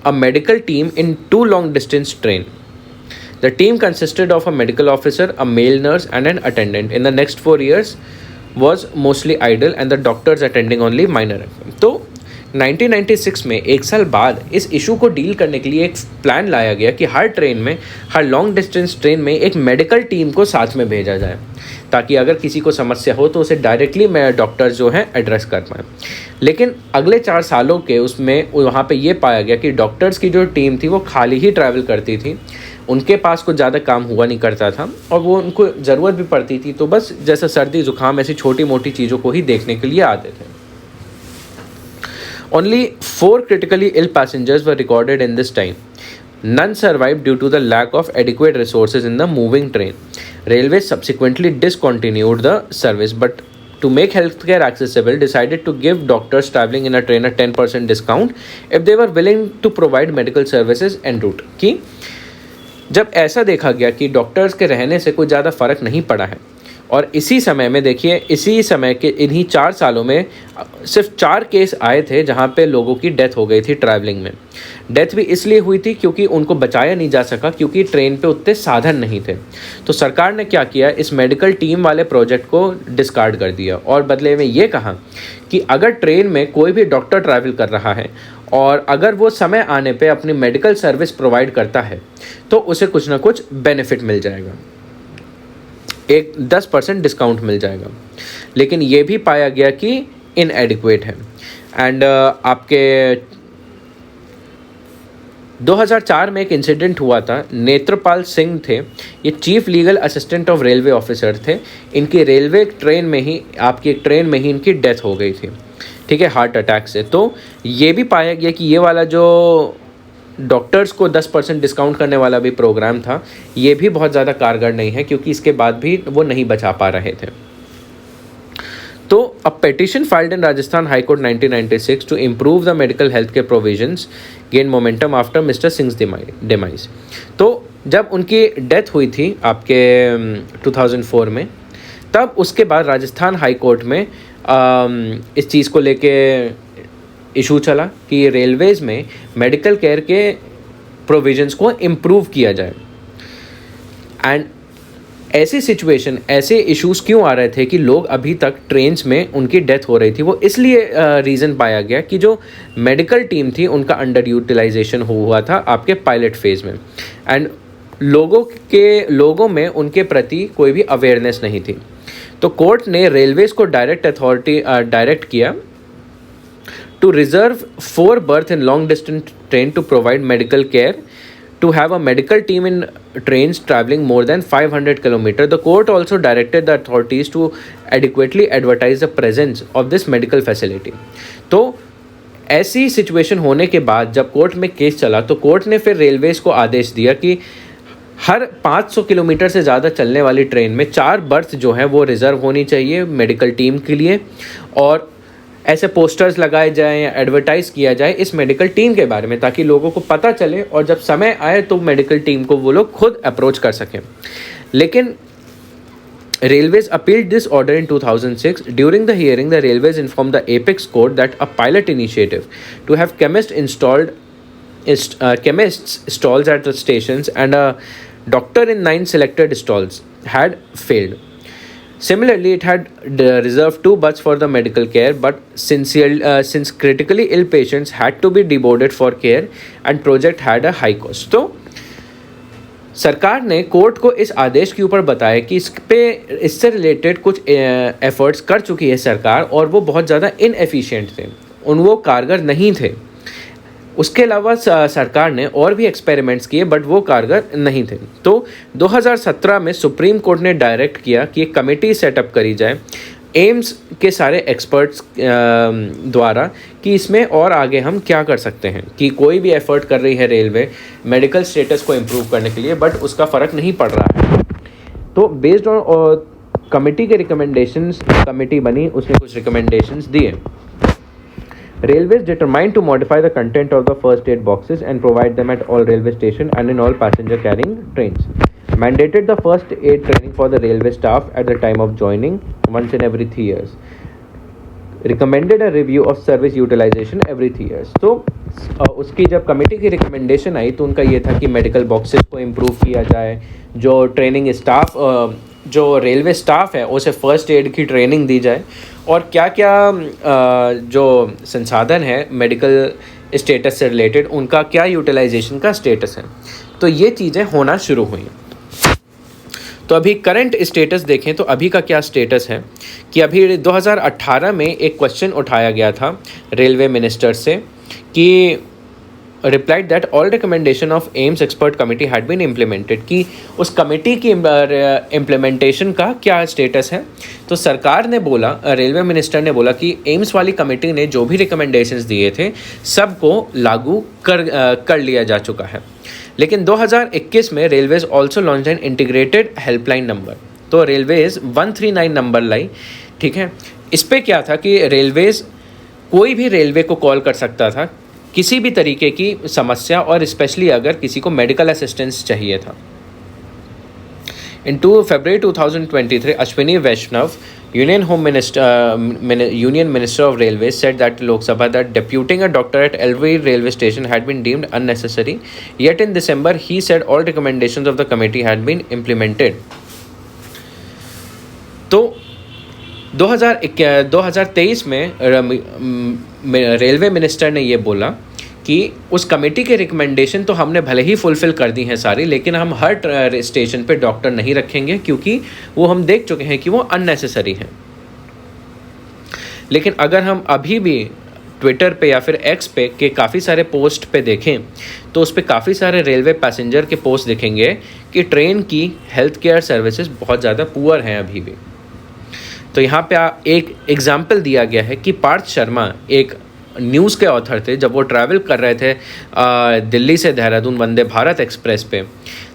a medical team in 2 long distance train. The team consisted of a medical officer, a male nurse and an attendant. In the next 4 years was mostly idle and the doctors attending only minor. तो 1996 में, एक साल बाद, इस issue को deal करने के लिए एक प्लान लाया गया कि हर ट्रेन में, हर लॉन्ग डिस्टेंस ट्रेन में एक मेडिकल टीम को साथ में भेजा जाए, ताकि अगर किसी को समस्या हो तो उसे डायरेक्टली डॉक्टर्स जो हैं एड्रेस कर पाएँ। लेकिन अगले 4 सालों के उसमें वहाँ पे ये पाया गया कि डॉक्टर्स की जो टीम थी वो खाली ही ट्रैवल करती थी, उनके पास कुछ ज़्यादा काम हुआ नहीं करता था, और वो उनको ज़रूरत भी पड़ती थी तो बस जैसे सर्दी ज़ुकाम ऐसी छोटी मोटी चीज़ों को ही देखने के लिए आते थे। Only 4 critically ill passengers were recorded in this time. None survived due to the lack of adequate resources in the moving train. Railways subsequently discontinued the service, but to make healthcare accessible, decided to give doctors traveling in a train a 10% discount if they were willing to provide medical services en route. कि जब ऐसा देखा गया कि doctors के रहने से कोई ज़्यादा फ़र्क नहीं पड़ा है, और इसी समय में देखिए, इसी समय के इन्हीं 4 सालों में सिर्फ 4 केस आए थे जहां पे लोगों की डेथ हो गई थी ट्रैवलिंग में। डेथ भी इसलिए हुई थी क्योंकि उनको बचाया नहीं जा सका, क्योंकि ट्रेन पे उतने साधन नहीं थे। तो सरकार ने क्या किया, इस मेडिकल टीम वाले प्रोजेक्ट को डिस्कार्ड कर दिया और बदले में ये कहा कि अगर ट्रेन में कोई भी डॉक्टर ट्रैवल कर रहा है और अगर वो समय आने पे अपनी मेडिकल सर्विस प्रोवाइड करता है तो उसे कुछ ना कुछ बेनिफिट मिल जाएगा, एक 10% डिस्काउंट मिल जाएगा। लेकिन ये भी पाया गया कि इनएडिक्वेट है। एंड आपके 2004 में एक इंसिडेंट हुआ था। नेत्रपाल सिंह थे, ये chief legal assistant of railway officer थे। इनकी रेलवे ट्रेन में ही, आपकी एक ट्रेन में ही इनकी डेथ हो गई थी, ठीक है, हार्ट अटैक से। तो ये भी पाया गया कि ये वाला जो डॉक्टर्स को 10% डिस्काउंट करने वाला भी प्रोग्राम था, ये भी बहुत ज़्यादा कारगर नहीं है, क्योंकि इसके बाद भी वो नहीं बचा पा रहे थे। तो a petition filed in Rajasthan high court 1996 to improve the medical health care provisions gain momentum after mister Singh demise. तो जब उनकी डेथ हुई थी आपके 2004 में, तब उसके बाद राजस्थान हाई कोर्ट में इस चीज़ को लेके इशू चला कि रेलवेज़ में मेडिकल केयर के प्रोविजंस को इम्प्रूव किया जाए। एंड ऐसी सिचुएशन, ऐसे इश्यूज़ क्यों आ रहे थे कि लोग अभी तक ट्रेन्स में उनकी डेथ हो रही थी, वो इसलिए रीज़न पाया गया कि जो मेडिकल टीम थी उनका अंडर यूटिलाइजेशन हुआ था आपके पायलट फेज़ में। एंड लोगों में उनके प्रति कोई भी अवेयरनेस नहीं थी। तो कोर्ट ने रेलवेज़ को डायरेक्ट किया to reserve 4 berths in long distance train to provide medical care, to have a medical team in trains traveling more than 500 km. The court also directed the authorities to adequately advertise the presence of this medical facility. तो ऐसी situation होने के बाद जब court में case चला, तो court ने फिर रेलवेज़ को आदेश दिया कि हर 500 किलोमीटर से ज़्यादा चलने वाली ट्रेन में 4 बर्थ जो है वो रिज़र्व होनी चाहिए मेडिकल टीम के लिए, और ऐसे पोस्टर्स लगाए जाएं या एडवर्टाइज़ किया जाए इस मेडिकल टीम के बारे में, ताकि लोगों को पता चले और जब समय आए तो मेडिकल टीम को वो लोग खुद अप्रोच कर सकें। लेकिन Railways appealed this order in 2006. During the hearing, the Railways informed the Apex Court that a pilot initiative to have chemists stalls at the stations and a doctor in 9 selected stalls had failed. Similarly, it had reserved 2 berths for the medical care, but since critically ill patients had to be deboarded for care and project had a high cost. तो सरकार ने court को इस आदेश के ऊपर बताया कि इससे रिलेटेड कुछ एफर्ट्स कर चुकी है सरकार, और वो बहुत ज़्यादा इनएफिशिएंट थे, वो कारगर नहीं थे। उसके अलावा सरकार ने और भी एक्सपेरिमेंट्स किए बट वो कारगर नहीं थे। तो 2017 में सुप्रीम कोर्ट ने डायरेक्ट किया कि एक कमेटी सेटअप करी जाए एम्स के सारे एक्सपर्ट्स द्वारा कि इसमें और आगे हम क्या कर सकते हैं, कि कोई भी एफर्ट कर रही है रेलवे मेडिकल स्टेटस को इम्प्रूव करने के लिए, बट उसका फ़र्क नहीं पड़ रहा है। तो बेस्ड ऑन कमेटी के रिकमेंडेशंस, कमेटी बनी, उसने कुछ रिकमेंडेशंस दिए। Railways determined to modify the content of the first aid boxes and provide them at all railway stations and in all passenger carrying trains. Mandated the first aid training for the railway staff at the time of joining once in every 3 years. Recommended a review of service utilization every 3 years. तो उसकी जब committee की recommendation आई तो उनका ये था कि medical boxes को इम्प्रूव किया जाए, जो ट्रेनिंग स्टाफ, जो रेलवे स्टाफ है उसे फ़र्स्ट एड की ट्रेनिंग दी जाए, और क्या क्या जो संसाधन है मेडिकल स्टेटस से रिलेटेड उनका क्या यूटिलाइजेशन का स्टेटस है। तो ये चीज़ें होना शुरू हुई। तो अभी करंट स्टेटस देखें तो अभी का क्या स्टेटस है कि अभी 2018 में एक क्वेश्चन उठाया गया था रेलवे मिनिस्टर से कि replied that all recommendation of AIIMS expert committee had been implemented, कि उस कमेटी की इम्प्लीमेंटेशन का क्या स्टेटस है। तो सरकार ने बोला, रेलवे मिनिस्टर ने बोला कि एम्स वाली कमेटी ने जो भी रिकमेंडेशंस दिए थे सबको लागू कर लिया जा चुका है। लेकिन 2021 में railways also launch an integrated helpline number. तो रेलवेज 139 नंबर लाई ठीक है। इस पे क्या था कि रेलवेज़, कोई भी रेलवे को कॉल कर सकता था किसी भी तरीके की समस्या, और स्पेशली अगर किसी को मेडिकल असिस्टेंस चाहिए था। In February 2023, Ashwini Vaishnav, Union Minister of Railways, said that to Lok Sabha that deputing a doctor at Elvi railway station had been deemed unnecessary. Yet in December, he said all recommendations of the committee had been implemented. तो 2023 में railway minister ने ये बोला कि उस committee के recommendation तो हमने भले ही फुलफ़िल कर दी हैं सारी, लेकिन हम हर स्टेशन पे डॉक्टर नहीं रखेंगे, क्योंकि वो हम देख चुके हैं कि वो अननेसेसरी हैं। लेकिन अगर हम अभी भी ट्विटर पे या फिर एक्स पे के काफ़ी सारे पोस्ट पे देखें तो उस पर काफ़ी सारे रेलवे पैसेंजर के पोस्ट दिखेंगे कि ट्रेन की हेल्थ केयर सर्विसेज बहुत ज़्यादा पुअर हैं अभी भी। तो यहाँ पे एक एग्ज़ाम्पल दिया गया है कि पार्थ शर्मा एक न्यूज़ के ऑथर थे। जब वो ट्रैवल कर रहे थे दिल्ली से देहरादून वंदे भारत एक्सप्रेस पे,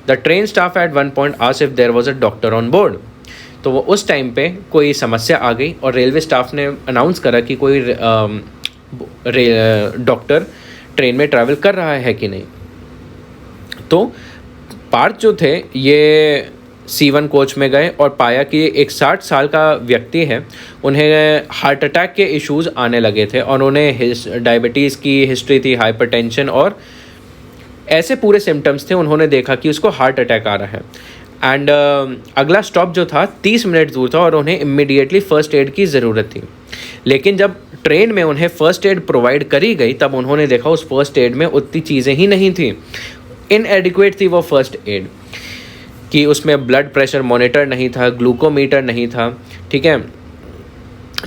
the train staff at one point asked if there was a doctor on board. तो वो उस टाइम पे कोई समस्या आ गई और रेलवे स्टाफ ने अनाउंस करा कि कोई डॉक्टर ट्रेन में ट्रैवल कर रहा है कि नहीं। तो पार्थ जो थे ये C1 कोच में गए और पाया कि एक 60 साल का व्यक्ति है, उन्हें हार्ट अटैक के इश्यूज़ आने लगे थे और उन्हें डायबिटीज़ की हिस्ट्री थी, हाइपरटेंशन और ऐसे पूरे सिम्टम्स थे। उन्होंने देखा कि उसको हार्ट अटैक आ रहा है एंड अगला स्टॉप जो था 30 मिनट दूर था और उन्हें इमीडिएटली फ़र्स्ट एड की ज़रूरत थी। लेकिन जब ट्रेन में उन्हें फ़र्स्ट एड प्रोवाइड करी गई तब उन्होंने देखा उस फर्स्ट एड में उतनी चीज़ें ही नहीं थी, इनएडिक्वेट थी वो फर्स्ट एड, कि उसमें ब्लड प्रेशर मॉनिटर नहीं था, ग्लूकोमीटर नहीं था, ठीक है।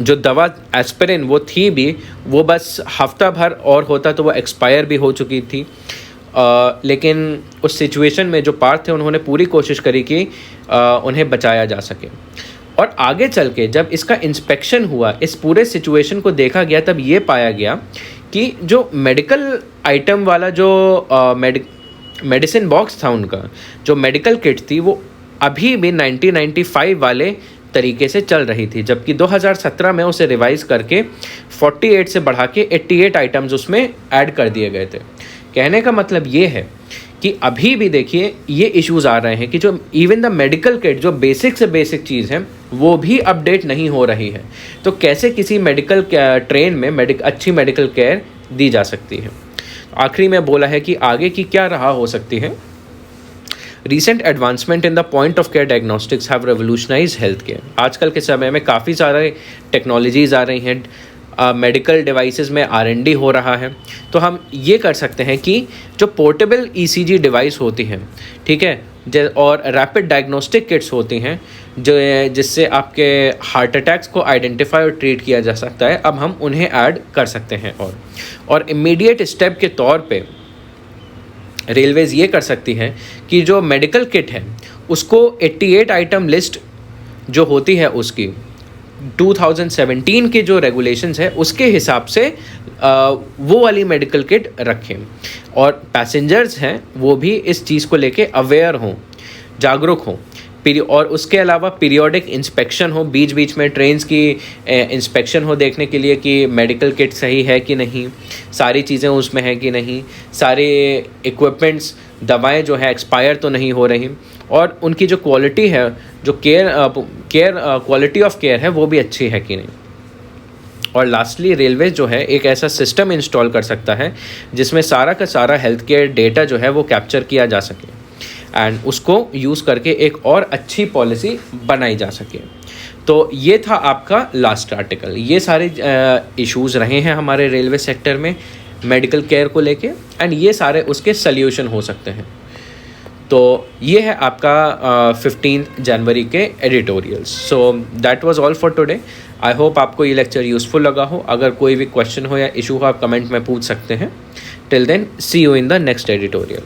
जो दवा एस्पिरिन वो थी भी, वो बस हफ्ता भर और होता तो वो एक्सपायर भी हो चुकी थी। लेकिन उस सिचुएशन में जो पार्थ थे उन्होंने पूरी कोशिश करी कि उन्हें बचाया जा सके। और आगे चल के जब इसका इंस्पेक्शन हुआ, इस पूरे सिचुएशन को देखा गया, तब ये पाया गया कि जो मेडिकल आइटम वाला जो मेडिसिन बॉक्स था, उनका जो मेडिकल किट थी वो अभी भी 1995 वाले तरीके से चल रही थी, जबकि 2017 में उसे रिवाइज करके 48 से बढ़ा के 88 आइटम्स उसमें ऐड कर दिए गए थे। कहने का मतलब ये है कि अभी भी देखिए ये इश्यूज आ रहे हैं कि जो इवन द मेडिकल किट, जो बेसिक से बेसिक चीज़ है, वो भी अपडेट नहीं हो रही है। तो कैसे किसी मेडिकल ट्रेन में अच्छी मेडिकल केयर दी जा सकती है। आखिरी में बोला है कि आगे की क्या राह हो सकती है। Recent advancement in the point of care diagnostics have revolutionized healthcare। आजकल के समय में काफ़ी सारे टेक्नोलॉजीज़ आ रही हैं, मेडिकल डिवाइसेस में R&D हो रहा है। तो हम ये कर सकते हैं कि जो पोर्टेबल ECG डिवाइस होती हैं, ठीक है, और रैपिड डायग्नोस्टिक किट्स होती हैं जो जिससे आपके हार्ट अटैक्स को आइडेंटिफाई और ट्रीट किया जा सकता है, अब हम उन्हें ऐड कर सकते हैं। और इमीडिएट स्टेप के तौर पे रेलवेज़ ये कर सकती हैं कि जो मेडिकल किट है उसको 88 आइटम लिस्ट जो होती है उसकी 2017 के जो रेगुलेशंस है उसके हिसाब से वो वाली मेडिकल किट रखें, और पैसेंजर्स हैं वो भी इस चीज़ को लेके अवेयर हों, जागरूक हों। और उसके अलावा पीरियोडिक इंस्पेक्शन हो, बीच बीच में ट्रेन्स की इंस्पेक्शन हो देखने के लिए कि मेडिकल किट सही है कि नहीं, सारी चीज़ें उसमें हैं कि नहीं, सारे इक्विपमेंट्स, दवाएं जो है एक्सपायर तो नहीं हो रही, और उनकी जो क्वालिटी है, जो क्वालिटी ऑफ केयर है वो भी अच्छी है कि नहीं। और लास्टली रेलवे जो है एक ऐसा सिस्टम इंस्टॉल कर सकता है जिसमें सारा का सारा हेल्थ केयर डेटा जो है वो कैप्चर किया जा सके एंड उसको यूज़ करके एक और अच्छी पॉलिसी बनाई जा सके। तो ये था आपका लास्ट आर्टिकल। ये सारे इश्यूज़ रहे हैं हमारे रेलवे सेक्टर में मेडिकल केयर को लेके, एंड ये सारे उसके सल्यूशन हो सकते हैं। तो ये है आपका 15 जनवरी के editorials. So that was all for today. I hope आपको ये लेक्चर यूज़फुल लगा हो। अगर कोई भी क्वेश्चन हो या इशू हो आप कमेंट में पूछ सकते हैं। Till then see you in the next editorial.